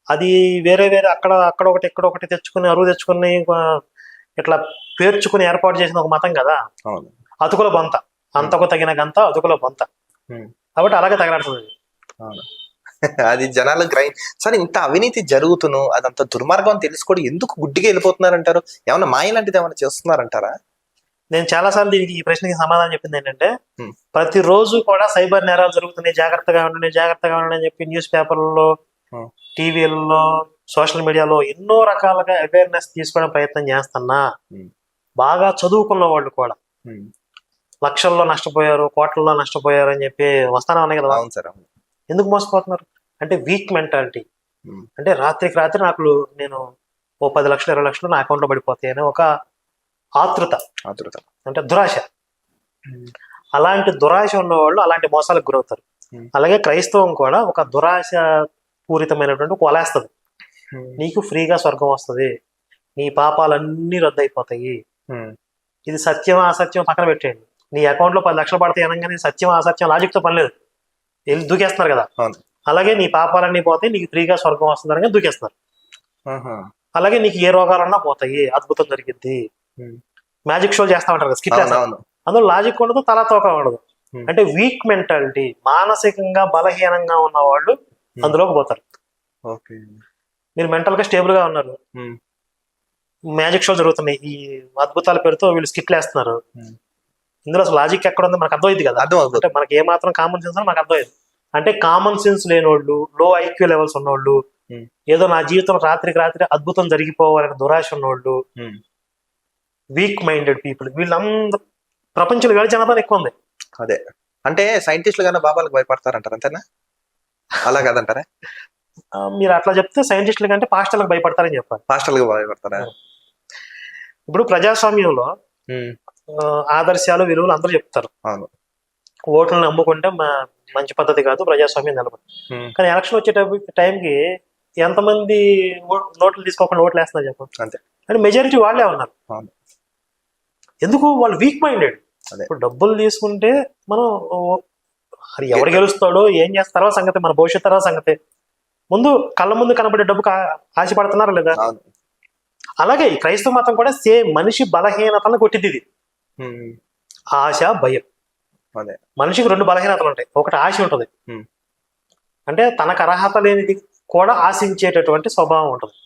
అది వేరే అక్కడ ఒకటి ఇక్కడ ఒకటి తెచ్చుకుని, అరువు తెచ్చుకుని, ఇట్లా పేర్చుకుని ఏర్పాటు చేసిన ఒక మతం కదా. అతుకుల బొంత, అంతకు తగిన గంత అతుకుల బొంత. కాబట్టి అలాగే తగలాడుతుంది అది జనాలు సరే ఇంత అవినీతి జరుగుతును, అదంత దుర్మార్గం తెలుసుకోవడం ఎందుకు గుడ్డిగా వెళ్ళిపోతున్నారంటారు? ఏమన్నా మాయ లాంటిది ఏమైనా చేస్తున్నారంటారా? నేను చాలా సార్లు దీనికి ఈ ప్రశ్నకి సమాధానం చెప్పింది ఏంటంటే, ప్రతిరోజు కూడా సైబర్ నేరాలు జరుగుతున్నాయి, జాగ్రత్తగా ఉండండి అని చెప్పి న్యూస్ పేపర్లలో, టీవీలలో, సోషల్ మీడియాలో ఎన్నో రకాలుగా అవేర్నెస్ తీసుకోవడం ప్రయత్నం చేస్తున్నా, బాగా చదువుకున్న వాళ్ళు కూడా లక్షల్లో నష్టపోయారు, కోట్లలో నష్టపోయారు అని చెప్పి వస్తానే ఉన్నాయి కదా. ఎందుకు మోసపోతున్నారు అంటే వీక్ మెంటాలిటీ. అంటే రాత్రికి రాత్రి నేను 10 లక్షలు 20 లక్షలు నా అకౌంట్లో పడిపోతాయి అనే ఒక ఆతృత, అంటే దురాశ. అలాంటి దురాశ ఉన్నవాళ్ళు అలాంటి మోసాలకు గురవుతారు. అలాగే క్రైస్తవం కూడా ఒక దురాశ పూరితమైనటువంటి కొలేస్తుంది. నీకు ఫ్రీగా స్వర్గం వస్తుంది, నీ పాపాలన్నీ రద్దయిపోతాయి, ఇది సత్యం అసత్యం పక్కన పెట్టేయండి, నీ అకౌంట్ లో 10 లక్షలు పడతాయి అనగానే సత్యం అసత్యం లాజిక్ తో పని లేదు, వెళ్ళి దూకేస్తున్నారు కదా. అలాగే నీ పాపాలన్నీ పోతాయి, నీకు ఫ్రీగా స్వర్గం వస్తుంది అనగా దూకేస్తున్నారు. అలాగే నీకు ఏ రోగాలన్నా పోతాయి, అద్భుతం జరిగిద్ది, మ్యాజిక్ షో చేస్తా ఉంటారు కదా, స్కిట్ చేస్తారు, అందులో లాజిక్ ఉండదు, తలతోక ఉండదు. అంటే వీక్ మెంటాలిటీ, మానసికంగా బలహీనంగా ఉన్న వాళ్ళు అందులోకి పోతారు. మీరు మెంటల్ గా స్టేబుల్ గా ఉన్నారు, మ్యాజిక్ షో జరుగుతున్నాయి, ఈ అద్భుతాల పేరుతో వీళ్ళు స్కిట్లు వేస్తున్నారు, ఇందులో అసలు లాజిక్ ఎక్కడ ఉంది మనకు అర్థమైంది కదా. అంటే మనకి ఏ మాత్రం కామన్ సెన్స్ మనకు అర్థమైంది. అంటే కామన్ సెన్స్ లేని వాళ్ళు, లో ఐక్యూ లెవెల్స్ ఉన్నవాళ్ళు, ఏదో నా జీవితం రాత్రికి రాత్రి అద్భుతం జరిగిపోవాలని దురాశ ఉన్నవాళ్ళు, వీక్ మైండెడ్ పీపుల్, వీళ్ళందరూ ప్రపంచంలో వేల జనాభా ఎక్కువ ఉంది. అదే అంటే సైంటిస్టులు కన్నా బాబాలకు భయపడతారంటారు, అంతేనా? అలా కాదంటారా? మీరు అట్లా చెప్తే సైంటిస్టుల కంటే పాస్టర్లకు భయపడతారని చెప్పాలి. పాస్టర్లకు భయపడతారా? ఇప్పుడు ప్రజాస్వామ్యంలో ఆదర్శాలు విలువలు అందరూ చెప్తారు, ఓట్లను నమ్ముకుంటే మంచి పద్ధతి కాదు, ప్రజాస్వామ్యం నిలబడి. కానీ ఎలక్షన్ వచ్చే టైంకి ఎంతమంది నోట్లు తీసుకోకుండా ఓట్లు వేస్తున్నారు చెప్పండి? అంతే. అంటే మెజారిటీ వాళ్ళే ఉన్నారు. ఎందుకు? వాళ్ళు వీక్ మైండెడ్. ఇప్పుడు డబ్బులు తీసుకుంటే మనం అది ఎవరు గెలుస్తాడో ఏం చేస్తారో సంగతి, మన భవిష్యత్తు సంగతి, ముందు కళ్ళ ముందు కనబడే డబ్బుకు ఆశపడుతున్నారా లేదా? అలాగే ఈ క్రైస్తవ మతం కూడా సేమ్, మనిషి బలహీనతలను కొట్టింది ఇది. ఆశ, భయం. మనిషికి 2 బలహీనతలు ఉంటాయి. ఒకటి ఆశ ఉంటుంది, అంటే తనకు అర్హత లేనిది కూడా ఆశించేటటువంటి స్వభావం ఉంటుంది.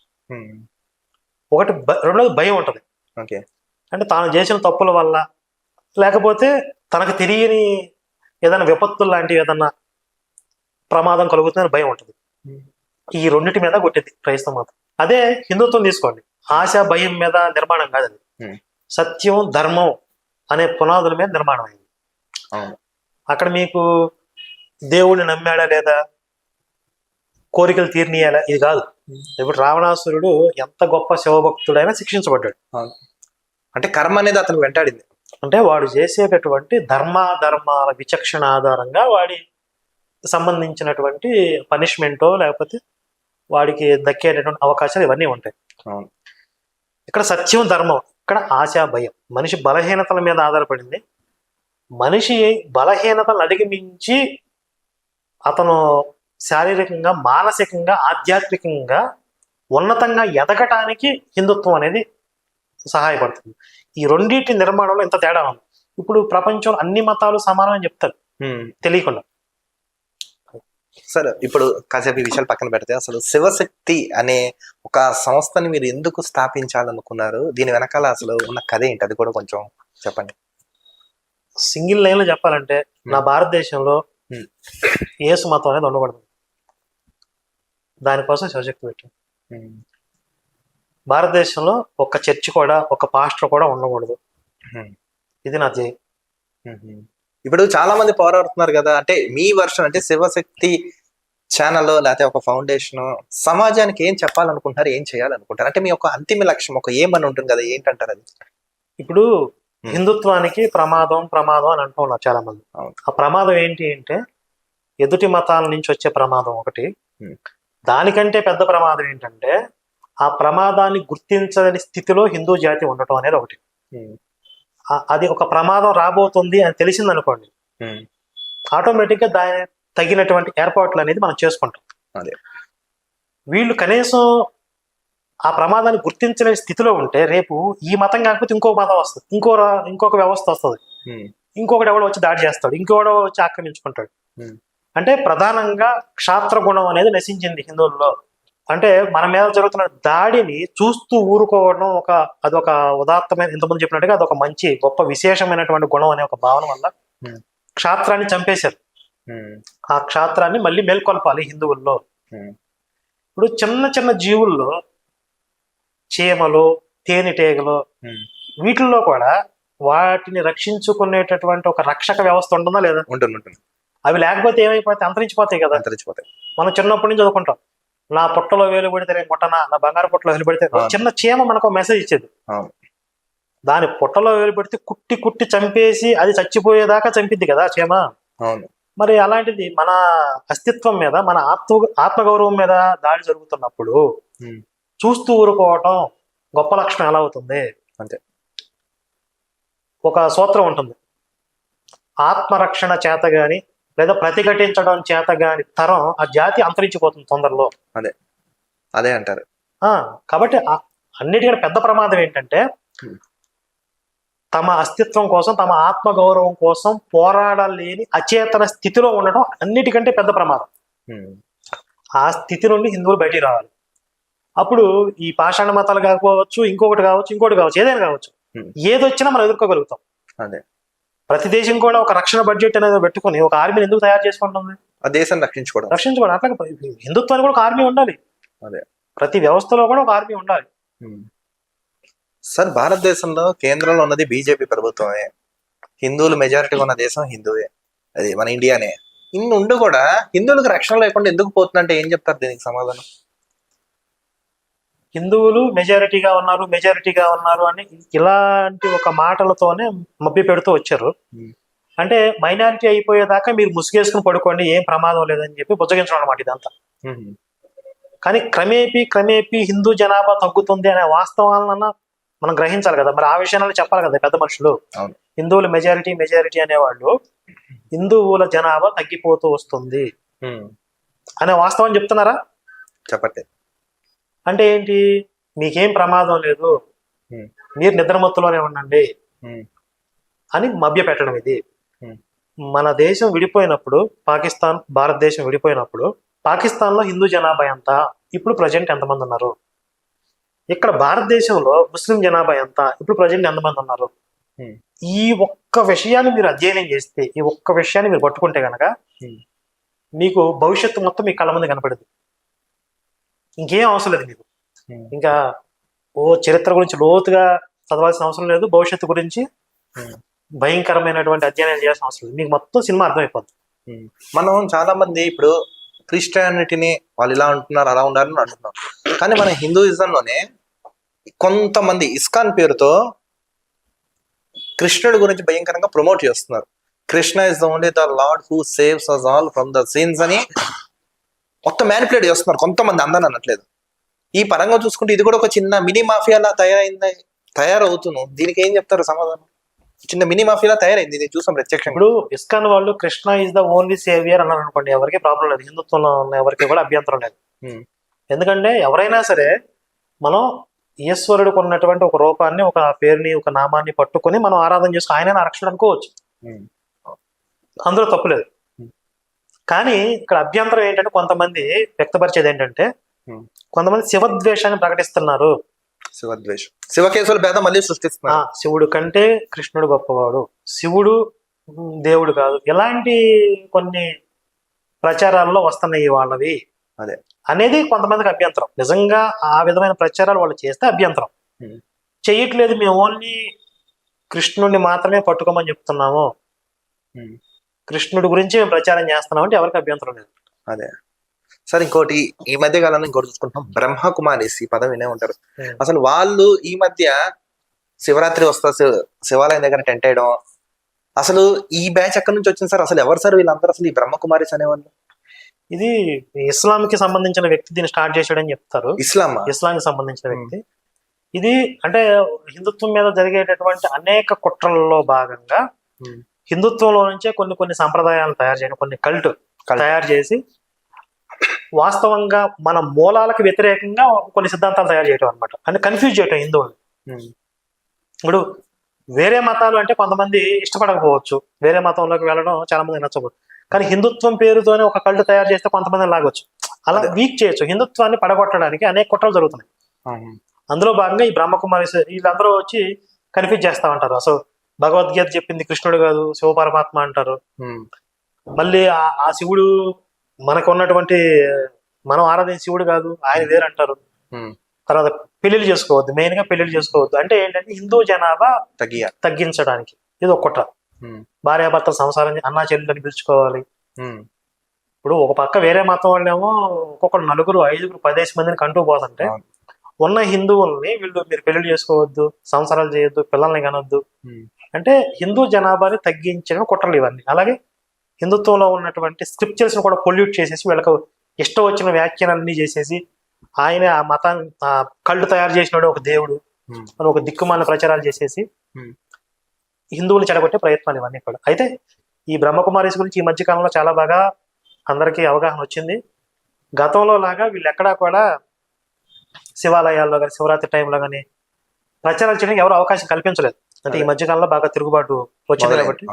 ఒకటి రెండోది భయం ఉంటుంది, అంటే తాను చేసిన తప్పుల వల్ల లేకపోతే తనకు తెలియని ఏదైనా విపత్తులు లాంటివి ఏదన్నా ప్రమాదం కలుగుతుందని భయం ఉంటుంది. ఈ రెండింటి మీద కొట్టింది క్రైస్తవ మతం. అదే హిందుత్వం తీసుకోండి, ఆశ భయం మీద నిర్మాణం కాదు, అది సత్యం ధర్మం అనే పునాదుల మీద నిర్మాణం అయింది. అక్కడ మీకు దేవుడిని నమ్మాడా లేదా, కోరికలు తీర్నియాలా, ఇది కాదు. ఇప్పుడు రావణాసురుడు ఎంత గొప్ప శివభక్తుడైనా శిక్షించబడ్డాడు. అంటే కర్మ అనేది అతను వెంటాడింది. అంటే వాడు చేసేటటువంటి ధర్మాల విచక్షణ ఆధారంగా వాడి సంబంధించినటువంటి పనిష్మెంటో లేకపోతే వాడికి దక్కేటటువంటి అవకాశాలు ఇవన్నీ ఉంటాయి. ఇక్కడ సత్యం ధర్మం, ఇక్కడ ఆశ భయం. మనిషి బలహీనతల మీద ఆధారపడింది. మనిషి బలహీనతలను అధిగమించి అతను శారీరకంగా, మానసికంగా, ఆధ్యాత్మికంగా ఉన్నతంగా ఎదగటానికి హిందుత్వం అనేది సహాయపడుతుంది. ఈ రెండింటి నిర్మాణంలో ఎంత తేడా ఉంది. ఇప్పుడు ప్రపంచంలో అన్ని మతాలు సమానమని చెప్తారు తెలియకుండా. సరే, ఇప్పుడు కాసేపు ఈ విషయాలు పక్కన పెడితే అసలు శివశక్తి అనే ఒక సంస్థని మీరు ఎందుకు స్థాపించాలనుకున్నారు? దీని వెనకాల అసలు ఉన్న కథ ఏంటి, అది కూడా కొంచెం చెప్పండి. సింగిల్ లైన్ లో చెప్పాలంటే నా భారతదేశంలో యేసు మతం అనేది ఉండకూడదు, దానికోసం శివశక్తి పెట్టాను. భారతదేశంలో ఒక చర్చ్ కూడా, ఒక పాస్టర్ కూడా ఉండకూడదు, ఇది నా ధ్యేయం. ఇప్పుడు చాలా మంది పోరాడుతున్నారు కదా, అంటే మీ వర్షన్ అంటే శివశక్తి ఛానల్ లేకపోతే ఒక ఫౌండేషన్ సమాజానికి ఏం చెప్పాలనుకుంటారు, ఏం చేయాలనుకుంటారు? అంటే మీ యొక్క అంతిమ లక్ష్యం ఒక ఏమని ఉంటుంది కదా, ఏంటంటారు అది? ఇప్పుడు హిందుత్వానికి ప్రమాదం అని అంటున్నారు చాలా మంది. ఆ ప్రమాదం ఏంటి అంటే ఎదుటి మతాల నుంచి వచ్చే ప్రమాదం ఒకటి. దానికంటే పెద్ద ప్రమాదం ఏంటంటే ఆ ప్రమాదాన్ని గుర్తించని స్థితిలో హిందూ జాతి ఉండటం అనేది ఒకటి. అది ఒక ప్రమాదం రాబోతుంది అని తెలిసింది అనుకోండి, ఆటోమేటిక్ గా దాని తగినటువంటి ఏర్పాట్లు అనేది మనం చేసుకుంటాం. వీళ్ళు కనీసం ఆ ప్రమాదాన్ని గుర్తించలేని స్థితిలో ఉంటే రేపు ఈ మతం కాకపోతే ఇంకో మతం వస్తుంది, ఇంకొక వ్యవస్థ వస్తుంది, ఇంకొకటి ఎవడో వచ్చి దాడి చేస్తాడు, ఇంకోడో వచ్చి ఆక్రమించుకుంటాడు. అంటే ప్రధానంగా క్షాత్ర గుణం అనేది నశించింది హిందువుల్లో. అంటే మన మీద జరుగుతున్న దాడిని చూస్తూ ఊరుకోవడం అదొక ఉదాత్తమైన, ఇంతకుముందు చెప్పినట్టుగా అదొక మంచి గొప్ప విశేషమైనటువంటి గుణం అనే ఒక భావన వల్ల క్షాత్రాన్ని చంపేశారు. ఆ క్షాత్రాన్ని మళ్ళీ మేల్కొల్పాలి హిందువుల్లో. ఇప్పుడు చిన్న చిన్న జీవుల్లో చీమలు, తేనెటీగలు, వీటిల్లో కూడా వాటిని రక్షించుకునేటటువంటి ఒక రక్షక వ్యవస్థ ఉంటుందా లేదా? ఉంటుంది. అవి లేకపోతే ఏమైపోతాయి? అంతరించిపోతాయి కదా. మనం చిన్నప్పటి నుంచి చదువుకుంటాం, నా పుట్టలో వేలు పెడితే నేను కొట్టనా, నా బంగారు పుట్టలో వేలు పెడితే. చిన్న చీమ మనకు మెసేజ్ ఇచ్చేది, దాని పొట్టలో వేలు పెడితే కుట్టి కుట్టి చంపేసి అది చచ్చిపోయేదాకా చంపిద్ది కదా చీమ. అవును. మరి అలాంటిది మన అస్తిత్వం మీద, మన ఆత్మగౌరవం మీద దాడి జరుగుతున్నప్పుడు చూస్తూ ఊరుకోవటం గొప్ప లక్షణం ఎలా అవుతుంది? అంతే. ఒక సూత్రం ఉంటుంది, ఆత్మరక్షణ చేత గాని లేదా ప్రతిఘటించడం చేత గాని తరం ఆ జాతి అంతరించిపోతుంది తొందరలో. అదే అంటారు. కాబట్టి అన్నిటికన్నా పెద్ద ప్రమాదం ఏంటంటే తమ అస్తిత్వం కోసం, తమ ఆత్మగౌరవం కోసం పోరాడలేని అచేతన స్థితిలో ఉండటం అన్నిటికంటే పెద్ద ప్రమాదం. ఆ స్థితి నుండి హిందువులు బయటికి రావాలి. అప్పుడు ఈ పాషాణ మతాలు కాకపోవచ్చు, ఇంకొకటి కావచ్చు, ఏదైనా కావచ్చు, ఏదొచ్చినా మనం ఎదుర్కోగలుగుతాం. అదే. ప్రతి దేశం కూడా ఒక రక్షణ బడ్జెట్ అనేది పెట్టుకుని ఒక ఆర్మీని ఎందుకు తయారు చేసుకుంటుంది? ఆ దేశాన్ని రక్షించుకోవడం. అట్లా హిందుత్వానికి కూడా ఒక ఆర్మీ ఉండాలి. అదే. ప్రతి వ్యవస్థలో కూడా ఒక ఆర్మీ ఉండాలి. సార్, భారతదేశంలో కేంద్రంలో ఉన్నది బీజేపీ ప్రభుత్వమే, హిందువులు మెజారిటీగా ఉన్న దేశం హిందువే, అది మన ఇండియానే. ఇన్ని ఉండి కూడా హిందువులకు రక్షణ లేకుండా ఎందుకు పోతుందంటే ఏం చెప్తారు దీనికి సమాధానం? హిందువులు మెజారిటీగా ఉన్నారు అని ఇలాంటి ఒక మాటలతోనే మభ్య పెడుతూ వచ్చారు. అంటే మైనారిటీ అయిపోయేదాకా మీరు ముసుగేసుకుని పడుకోండి, ఏం ప్రమాదం లేదని చెప్పి బుజ్జగించడం అనమాట ఇదంతా. కానీ క్రమేపీ హిందూ జనాభా తగ్గుతుంది అనే వాస్తవాలన్నా మనం గ్రహించాలి కదా. మరి ఆ విషయాలను చెప్పాలి కదా పెద్ద మనుషులు. హిందువులు మెజారిటీ అనేవాళ్ళు హిందువుల జనాభా తగ్గిపోతూ వస్తుంది అనే వాస్తవం చెప్తున్నారా? చెప్పట్లేదు. అంటే ఏంటి? మీకేం ప్రమాదం లేదు, మీరు నిద్రమత్తులోనే ఉండండి అని మభ్య పెట్టడం ఇది. మన దేశం విడిపోయినప్పుడు, భారతదేశం విడిపోయినప్పుడు పాకిస్తాన్లో హిందూ జనాభా ఎంత, ఇప్పుడు ప్రజెంట్ ఎంతమంది ఉన్నారు? ఇక్కడ భారతదేశంలో ముస్లిం జనాభా ఎంత, ఇప్పుడు ప్రజెంట్ ఎంతమంది ఉన్నారు? ఈ ఒక్క విషయాన్ని మీరు అధ్యయనం చేస్తే, ఈ ఒక్క విషయాన్ని మీరు పట్టుకుంటే కనుక మీకు భవిష్యత్తు మొత్తం మీ కళ్ళ ముందు కనపడదు. ఇంకేం అవసరం లేదు మీకు. ఇంకా చరిత్ర గురించి లోతుగా చదవాల్సిన అవసరం లేదు, భవిష్యత్తు గురించి భయంకరమైనటువంటి అధ్యయనం చేయాల్సిన అవసరం లేదు. మీకు మొత్తం సినిమా అర్థమైపోద్ది. మనం చాలా మంది ఇప్పుడు క్రిస్టియానిటీని వాళ్ళు ఇలా ఉంటున్నారు, అలా ఉండాలని అంటున్నాం. కానీ మన హిందూయిజంలోనే కొంతమంది ఇస్కాన్ పేరుతో కృష్ణుడి గురించి భయంకరంగా ప్రమోట్ చేస్తున్నారు. Krishna is the only the lord who saves us all from the sins అని మొత్తం మ్యానిపులేట్ చేస్తున్నారు కొంతమంది, అందరూ అనట్లేదు. ఈ పరంగా చూసుకుంటే ఇది కూడా ఒక చిన్న మినీ మాఫియాలా తయారవుతున్నాం. దీనికి ఏం చెప్తారు సమాధానం? చిన్న మినీ మాఫియాలా తయారైంది, ఇది చూసాం ప్రత్యక్షంగా. ఇప్పుడు ఇస్కాన్ వాళ్ళు Krishna is the only saviour అన్నారు అనుకోండి, ఎవరికి ప్రాబ్లం లేదు, హిందుత్వంలో ఉన్న ఎవరికి కూడా అభ్యంతరం లేదు. ఎందుకంటే ఎవరైనా సరే మనం ఈశ్వరుడికి ఉన్నటువంటి ఒక రూపాన్ని, ఒక పేరుని, ఒక నామాన్ని పట్టుకొని మనం ఆరాధన చేసుకుని ఆయన రక్షణ అనుకోవచ్చు, అందులో తప్పులేదు. కానీ ఇక్కడ అభ్యంతరం ఏంటంటే కొంతమంది వ్యక్తపరిచేది ఏంటంటే కొంతమంది శివద్వేషాన్ని ప్రకటిస్తున్నారు. శివకేశవుల భేదం మళ్ళీ సృష్టిస్తున్నారు. శివుడు కంటే కృష్ణుడు గొప్పవాడు, శివుడు దేవుడు కాదు, ఇలాంటి కొన్ని ప్రచారాల్లో వస్తున్నాయి వాళ్ళవి అనేది కొంతమందికి అభ్యంతరం. నిజంగా ఆ విధమైన ప్రచారాలు వాళ్ళు చేస్తే అభ్యంతరం. చెయ్యట్లేదు, మేము ఓన్లీ కృష్ణుడిని మాత్రమే పట్టుకోమని చెప్తున్నాము, కృష్ణుడి గురించి మేము ప్రచారం చేస్తున్నాం అంటే ఎవరికి అభ్యంతరం లేదు. అదే సార్. ఇంకోటి ఈ మధ్య కాలంలో ఇంకోటి చూసుకుంటాం, బ్రహ్మకుమారిస్, ఈ పదం వినే ఉంటారు. అసలు వాళ్ళు ఈ మధ్య శివరాత్రి వస్తా శివాలయం దగ్గర టెంట్ వేయడం, అసలు ఈ బ్యాచ్ ఎక్కడి నుంచి వచ్చింది సార్? అసలు ఎవరు సార్ వీళ్ళందరూ? అసలు ఈ బ్రహ్మకుమారిస్ అనేవాళ్ళు ఇది ఇస్లాం కి సంబంధించిన వ్యక్తి దీన్ని స్టార్ట్ చేశాడని చెప్తారు. ఇస్లాంకి సంబంధించిన వ్యక్తి ఇది. అంటే హిందుత్వం మీద జరిగేటటువంటి అనేక కుట్రలలో భాగంగా హిందుత్వంలో నుంచే కొన్ని సంప్రదాయాలను తయారు చేయడం, కొన్ని కల్ట్ తయారు చేసి వాస్తవంగా మన మూలాలకు వ్యతిరేకంగా కొన్ని సిద్ధాంతాలు తయారు చేయడం అనమాట. అంటే కన్ఫ్యూజ్ చేయటం హిందువులు. ఇప్పుడు వేరే మతాలు అంటే కొంతమంది ఇష్టపడకపోవచ్చు, వేరే మతంలోకి వెళ్ళడం చాలా మంది నచ్చవచ్చు. కానీ హిందుత్వం పేరుతోనే ఒక కల్ట్ తయారు చేస్తే కొంతమందిని లాగొచ్చు, అలా వీక్ చేయొచ్చు. హిందుత్వాన్ని పడగొట్టడానికి అనేక కుట్రలు జరుగుతున్నాయి. అందులో భాగంగా ఈ బ్రహ్మకుమారి వీళ్ళందరూ వచ్చి కన్ఫ్యూజ్ చేస్తా ఉంటారు. అసలు భగవద్గీత చెప్పింది కృష్ణుడు కాదు, శివ పరమాత్మ అంటారు. మళ్ళీ ఆ శివుడు మనకు ఉన్నటువంటి మనం ఆరాధించే శివుడు కాదు, ఆయన వేరంటారు. తర్వాత పెళ్లిళ్ళు చేసుకోవద్దు, మెయిన్ గా పెళ్లిళ్ళు చేసుకోవద్దు అంటే ఏంటంటే హిందూ జనాభా తగ్గించడానికి ఇది ఒక కుట్ర. భార్యాభర్తల సంసారం అన్నా చెల్లెలని పిలుచుకోవాలి. ఇప్పుడు ఒక పక్క వేరే మతం వాళ్ళేమో ఒక్కొక్కరు 4, 5, 10 మందిని కంటూ పోతుంటే ఉన్న హిందువుల్ని మీరు పెళ్లి చేసుకోవద్దు, సంసారాలు చేయొద్దు, పిల్లల్ని కనొద్దు అంటే హిందూ జనాభాని తగ్గించడం కుట్రలు ఇవన్నీ. అలాగే హిందుత్వంలో ఉన్నటువంటి స్క్రిప్చర్స్ కూడా పొల్యూట్ చేసేసి వీళ్ళకి ఇష్టం వచ్చిన వ్యాఖ్యానాలన్నీ చేసేసి ఆయన ఆ మతాన్ని కళ్ళు తయారు చేసినాడు ఒక దేవుడు అని ఒక దిక్కుమాల ప్రచారాలు చేసేసి హిందువులు చెడగొట్టే ప్రయత్నాలు ఇవన్నీ కూడా. అయితే ఈ బ్రహ్మకుమారీస్ గురించి ఈ మధ్య కాలంలో చాలా బాగా అందరికీ అవగాహన వచ్చింది. గతంలో లాగా వీళ్ళు ఎక్కడా కూడా శివాలయాల్లో కానీ శివరాత్రి టైంలో కానీ ప్రచారాలు చేయడానికి ఎవరు అవకాశం కల్పించలేదు. అంటే ఈ మధ్య కాలంలో బాగా తిరుగుబాటు వచ్చింది కాబట్టి.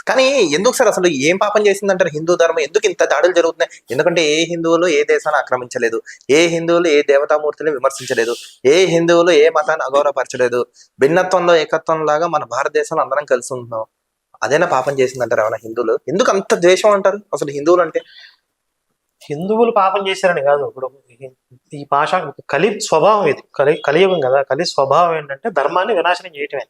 కానీ ఎందుకు సార్ అసలు ఏం పాపం చేసిందంటారు హిందూ ధర్మం? ఎందుకు ఇంత దాడులు జరుగుతున్నాయి? ఎందుకంటే ఏ హిందువులు ఏ దేశాన్ని ఆక్రమించలేదు, ఏ హిందువులు ఏ దేవతామూర్తిని విమర్శించలేదు, ఏ హిందువులు ఏ మతాన్ని అగౌరవపరచలేదు. భిన్నత్వంలో ఏకత్వం లాగా మన భారతదేశంలో అందరం కలిసి ఉంటున్నాం. అదేనా పాపం చేసిందంటారు ఏమైనా హిందువులు? ఎందుకు అంత ద్వేషం అంటారు అసలు హిందువులు అంటే? హిందువులు పాపం చేశారని కాదు. ఇప్పుడు ఈ భాష కలి స్వభావం, ఇది కలియుగం కదా. కలి స్వభావం ఏంటంటే ధర్మాన్ని వినాశనం చేయటమే.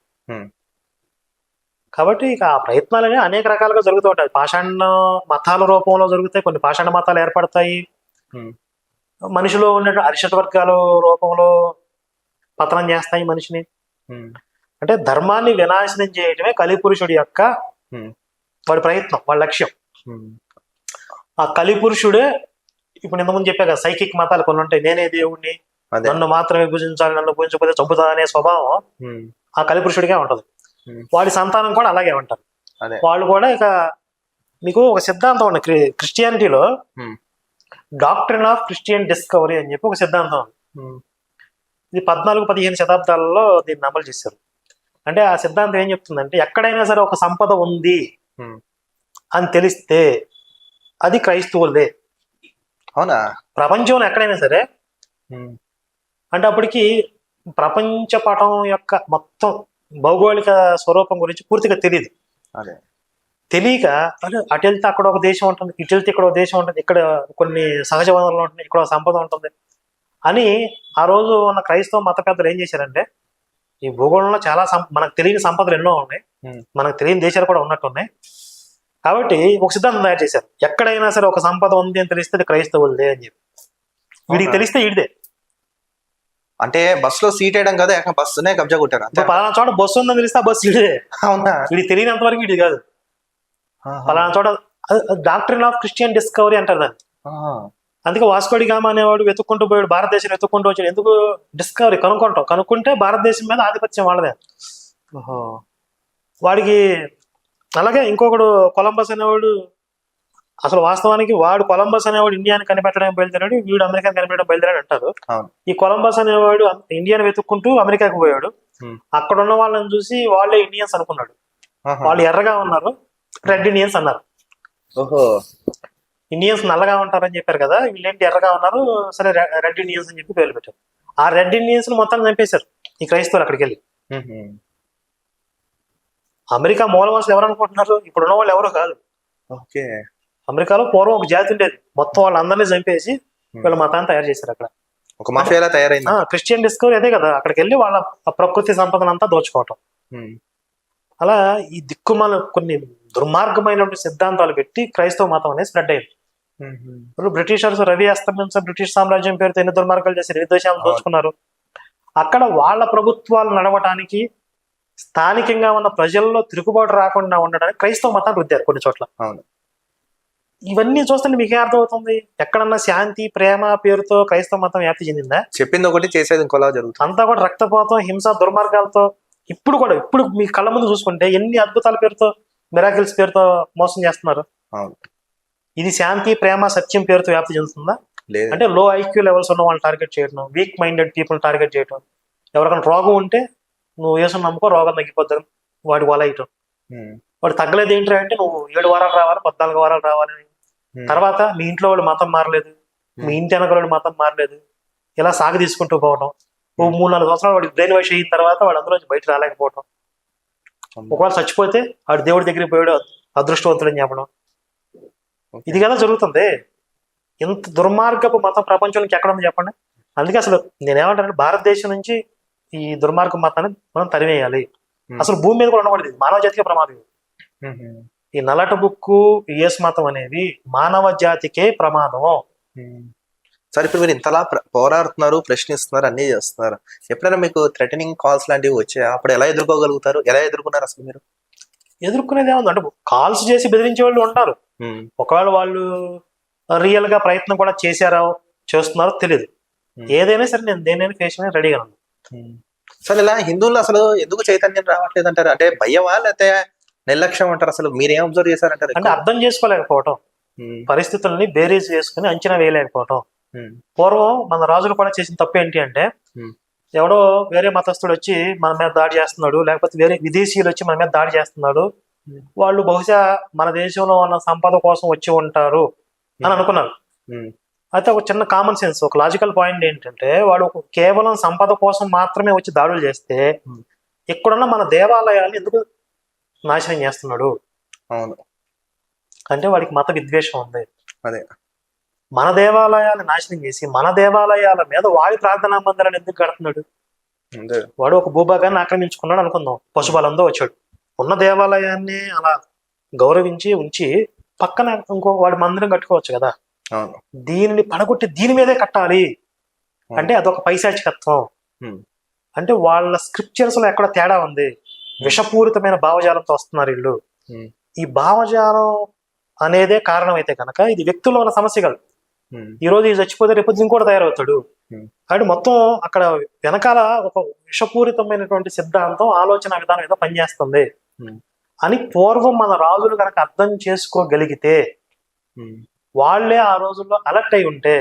కాబట్టి ఇక ఆ ప్రయత్నాలనే అనేక రకాలుగా జరుగుతూ ఉంటాయి. పాషాణ మతాల రూపంలో జరుగుతాయి, కొన్ని పాషాణ మతాలు ఏర్పడతాయి. మనిషిలో ఉన్న అరిషట్ వర్గాల రూపంలో పతనం చేస్తాయి మనిషిని. అంటే ధర్మాన్ని వినాశనం చేయటమే కలిపురుషుడి యొక్క వాడి ప్రయత్నం, వాడి లక్ష్యం. ఆ కలిపురుషుడే ఇప్పుడు ఇంతకుముందు చెప్పా కదా, సైకిక్ మతాలు కొన్ని ఉంటాయి. నేనే దేవుణ్ణి, నన్ను మాత్రమే పూజించాలి, నన్ను పూజించకపోతే చంపుతా అనే స్వభావం ఆ కలిపురుషుడిగా ఉంటది. వాడి సంతానం కూడా అలాగే ఉంటారు. వాళ్ళు కూడా ఇక మీకు ఒక సిద్ధాంతం ఉంది క్రిస్టియానిటీలో, డాక్ట్రిన్ ఆఫ్ క్రిస్టియన్ డిస్కవరీ అని చెప్పి ఒక సిద్ధాంతం ఉంది. ఇది 14-15 శతాబ్దాలలో దీన్ని అమలు చేశారు. అంటే ఆ సిద్ధాంతం ఏం చెప్తుందంటే, ఎక్కడైనా సరే ఒక సంపద ఉంది అని తెలిస్తే అది క్రైస్తవులదే. అవునా? ప్రపంచంలో ఎక్కడైనా సరే. అంటే అప్పటికి ప్రపంచ పటం యొక్క మొత్తం భౌగోళిక స్వరూపం గురించి పూర్తిగా తెలియదు. తెలియక అటు వెళ్తే అక్కడ ఒక దేశం ఉంటుంది, ఇటు వెళ్తే ఇక్కడ ఒక దేశం ఉంటుంది, ఇక్కడ కొన్ని సహజ వనరులు ఉంటుంది, ఇక్కడ ఒక సంపద ఉంటుంది అని ఆ రోజు ఉన్న క్రైస్తవ మత పెద్దలు ఏం చేశారంటే, ఈ భూగోళంలో చాలా మనకు తెలియని సంపదలు ఎన్నో ఉన్నాయి, మనకు తెలియని దేశాలు కూడా ఉన్నట్టున్నాయి. కాబట్టి ఒక సిద్ధాంతం తయారు చేశారు. ఎక్కడైనా సరే ఒక సంపద ఉంది అని తెలిస్తే అది క్రైస్తవులదే అని చెప్పి. వీడికి తెలిస్తే ఈడిదే. అంటే బస్సులో సీట్ వేయడం కదా, బస్సునే కబ్జా కొట్టారు. పలానా చోట బస్సు ఉందని తెలిస్తే ఆ బస్సు ఇదే. అవునా? వీడికి తెలియనంత వరకు ఇది కాదు. పలానా చోట డాక్ట్రిన్ ఆఫ్ క్రిస్టియన్ డిస్కవరీ అంటారు దాన్ని. అందుకే వాస్కోడి గామా అనేవాడు వెతుక్కుంటూ పోయాడు, భారతదేశం వెతుక్కుంటూ వచ్చాడు. ఎందుకు? డిస్కవరీ, కనుక్కుంటే భారతదేశం మీద ఆధిపత్యం వాళ్ళదే. వాడికి అలాగే ఇంకొకడు కొలంబస్ అనేవాడు, అసలు వాస్తవానికి వాడు కొలంబస్ అనేవాడు ఇండియాని కనిపెట్టడానికి బయలుదేరాడు, వీడు అమెరికాని కనిపెట్టడం బయలుదేరాడు అంటారు. ఈ కొలంబస్ అనేవాడు ఇండియాని వెతుక్కుంటూ అమెరికాకు పోయాడు. అక్కడ ఉన్న వాళ్ళని చూసి వాళ్ళే ఇండియన్స్ అనుకున్నాడు. వాళ్ళు ఎర్రగా ఉన్నారు, రెడ్ ఇండియన్స్ అన్నారు. ఇండియన్స్ నల్లగా ఉంటారని చెప్పారు కదా, వీళ్ళేంటి ఎర్రగా ఉన్నారు, సరే రెడ్ ఇండియన్స్ అని చెప్పి పేర్లు పెట్టారు. ఆ రెడ్ ఇండియన్స్ మొత్తం చంపేశారు ఈ క్రైస్తవులు అక్కడికి వెళ్ళి. అమెరికా మూలవాసులు ఎవరు అనుకుంటున్నారు? ఇప్పుడు ఉన్న వాళ్ళు ఎవరో కాదు. అమెరికాలో పూర్వం ఒక జాతి ఉండేది, మొత్తం వాళ్ళందరినీ చంపేసి వీళ్ళ మతాన్ని తయారు చేశారు అక్కడ. ఒక మాఫియాలా తయారైంది. క్రిస్టియన్ డిస్కవరీ అదే కదా, అక్కడికి వెళ్ళి వాళ్ళ ప్రకృతి సంపదనంతా దోచుకోవటం. అలా ఈ దిక్కుమాల కొన్ని దుర్మార్గమైనటువంటి సిద్ధాంతాలు పెట్టి క్రైస్తవ మతం అనేది స్ప్రెడ్ అయింది. ఇప్పుడు బ్రిటిషర్స్ రవి అస్తమించ బ్రిటిష్ సామ్రాజ్యం పేరుతో ఎన్ని దుర్మార్గాలు చేసి ఎన్ని దేశాలను దోచుకున్నారు. అక్కడ వాళ్ళ ప్రభుత్వాలు నడవటానికి, స్థానికంగా ఉన్న ప్రజల్లో తిరుగుబాటు రాకుండా ఉండడానికి క్రైస్తవ మతాన్ని రుద్దారు కొన్ని చోట్ల. ఇవన్నీ చూస్తుంటే మీకే అర్థమవుతుంది, ఎక్కడన్నా శాంతి ప్రేమ పేరుతో క్రైస్తవ మతం వ్యాప్తి చెందిందా? చెప్పింది ఒకటి చేసేది ఇంకోలా జరుగుతుంది. అంతా కూడా రక్తపాతం, హింస, దుర్మార్గాలతో. ఇప్పుడు మీ కళ్ళ ముందు చూసుకుంటే ఎన్ని అద్భుతాల పేరుతో, మిరాకిల్స్ పేరుతో మోసం చేస్తున్నారు. ఇది శాంతి ప్రేమ సత్యం పేరుతో వ్యాప్తి చెందుతుందా? అంటే లో ఐక్యూ లెవెల్స్ ఉన్న వాళ్ళని టార్గెట్ చేయడం, వీక్ మైండెడ్ పీపుల్ టార్గెట్ చేయడం, ఎవరికైనా రోగం ఉంటే నువ్వు యేసుని నమ్ముకో రోగం తగ్గిపోద్దని వాడి వలయటం. వాడు తగ్గలేదు ఏంటి అంటే నువ్వు 7 వారాలు రావాలి, 14 వారాలు రావాలని. తర్వాత మీ ఇంట్లో వాళ్ళు మతం మారలేదు, మీ ఇంటి వెనక వాళ్ళు మతం మారలేదు, ఇలా సాగు తీసుకుంటూ పోవడం. 3-4 సంవత్సరాలు వాడికి బ్రెయిన్ వాష్ అయిన తర్వాత వాడు అందులో బయట రాలేకపోవడం. ఒకవేళ చచ్చిపోతే వాడు దేవుడి దగ్గరికి పోయాడు అదృష్టవంతులని చెప్పడం. ఇది కదా జరుగుతుంది. ఇంత దుర్మార్గపు మతం ప్రపంచంలోకి ఎక్కడ ఉంది చెప్పండి. అందుకే అసలు నేనేమంటానంటే భారతదేశం నుంచి ఈ దుర్మార్గ మతాన్ని మనం తరివేయాలి. అసలు భూమి మీద కూడా ఉండకూడదు. మానవ జాతికే ప్రమాదం. ఈ నల్లట బుక్కు, యేసు మతం అనేవి మానవ జాతికే ప్రమాదం. సార్ ఇప్పుడు మీరు ఇంతలా పోరాడుతున్నారు, ప్రశ్నిస్తున్నారు, అన్నీ చేస్తున్నారు. ఎప్పుడైనా మీకు థ్రెటనింగ్ కాల్స్ లాంటివి వచ్చాయా? అప్పుడు ఎలా ఎదుర్కోగలుగుతారు? ఎలా ఎదుర్కొన్నారు అసలు మీరు? ఎదుర్కొనేది ఏముంది అంటే కాల్స్ చేసి బెదిరించే వాళ్ళు ఉంటారు. ఒకవేళ వాళ్ళు రియల్ గా ప్రయత్నం కూడా చేస్తున్నారో తెలియదు. ఏదైనా సరే నేను దేనైనా ఫేస్ చేయడానికి రెడీగా ఉన్నాను. సార్ ఇలా హిందువులు అసలు ఎందుకు చైతన్యం రావట్లేదు అంటారు? అంటే భయమా లేకపోతే నిర్లక్ష్యం అంటారు? అసలు మీరు ఏం అబ్జర్వ్ చేశారంటారు? అంటే అర్థం చేసుకోలేకపోవటం, పరిస్థితుల్ని బేరీజ్ చేసుకుని అంచనా వేయలేకపోవటం. పూర్వం మన రాజులు కూడా చేసిన తప్పు ఏంటి అంటే, ఎవడో వేరే మతస్థుడు వచ్చి మన మీద దాడి చేస్తున్నాడు, లేకపోతే వేరే విదేశీయులు వచ్చి మన మీద దాడి చేస్తున్నాడు, వాళ్ళు బహుశా మన దేశంలో ఉన్న సంపద కోసం వచ్చి ఉంటారు అని అనుకున్నారు. అయితే ఒక చిన్న కామన్ సెన్స్, ఒక లాజికల్ పాయింట్ ఏంటంటే, వాడు కేవలం సంపద కోసం మాత్రమే వచ్చి దాడులు చేస్తే ఇక్కడున్న మన దేవాలయాన్ని ఎందుకు నాశనం చేస్తున్నాడు? అవును, అంటే వాడికి మత విద్వేషం ఉంది. అదే మన దేవాలయాన్ని నాశనం చేసి మన దేవాలయాల మీద వాడి ప్రార్థనా మందిరాన్ని ఎందుకు కడుతున్నాడు? వాడు ఒక భూభాగాన్ని ఆక్రమించుకున్నాడు అనుకుందాం, పశుబలంతో వచ్చాడు. ఉన్న దేవాలయాన్ని అలా గౌరవించి ఉంచి పక్కన ఇంకో వాడి మందిరం కట్టుకోవచ్చు కదా. దీనిని పడగొట్టి దీని మీదే కట్టాలి అంటే అదొక పైశాచికత్వం. అంటే వాళ్ళ స్క్రిప్చర్స్ లో ఎక్కడ తేడా ఉంది, విషపూరితమైన భావజాలంతో వస్తున్నారు వీళ్ళు. ఈ భావజాలం అనేదే కారణం అయితే కనుక ఇది వ్యక్తుల్లో ఉన్న సమస్య కాదు. ఈ రోజు ఇది చచ్చిపోతే రేపు ఇంకోటి తయారవుతాడు. కాబట్టి మొత్తం అక్కడ వెనకాల ఒక విషపూరితమైనటువంటి సిద్ధాంతం, ఆలోచన విధానం ఏదో పనిచేస్తుంది అని పూర్వం మన రాజులు కనుక అర్థం చేసుకోగలిగితే, వాళ్లే ఆ రోజుల్లో అలర్ట్ అయి ఉంటే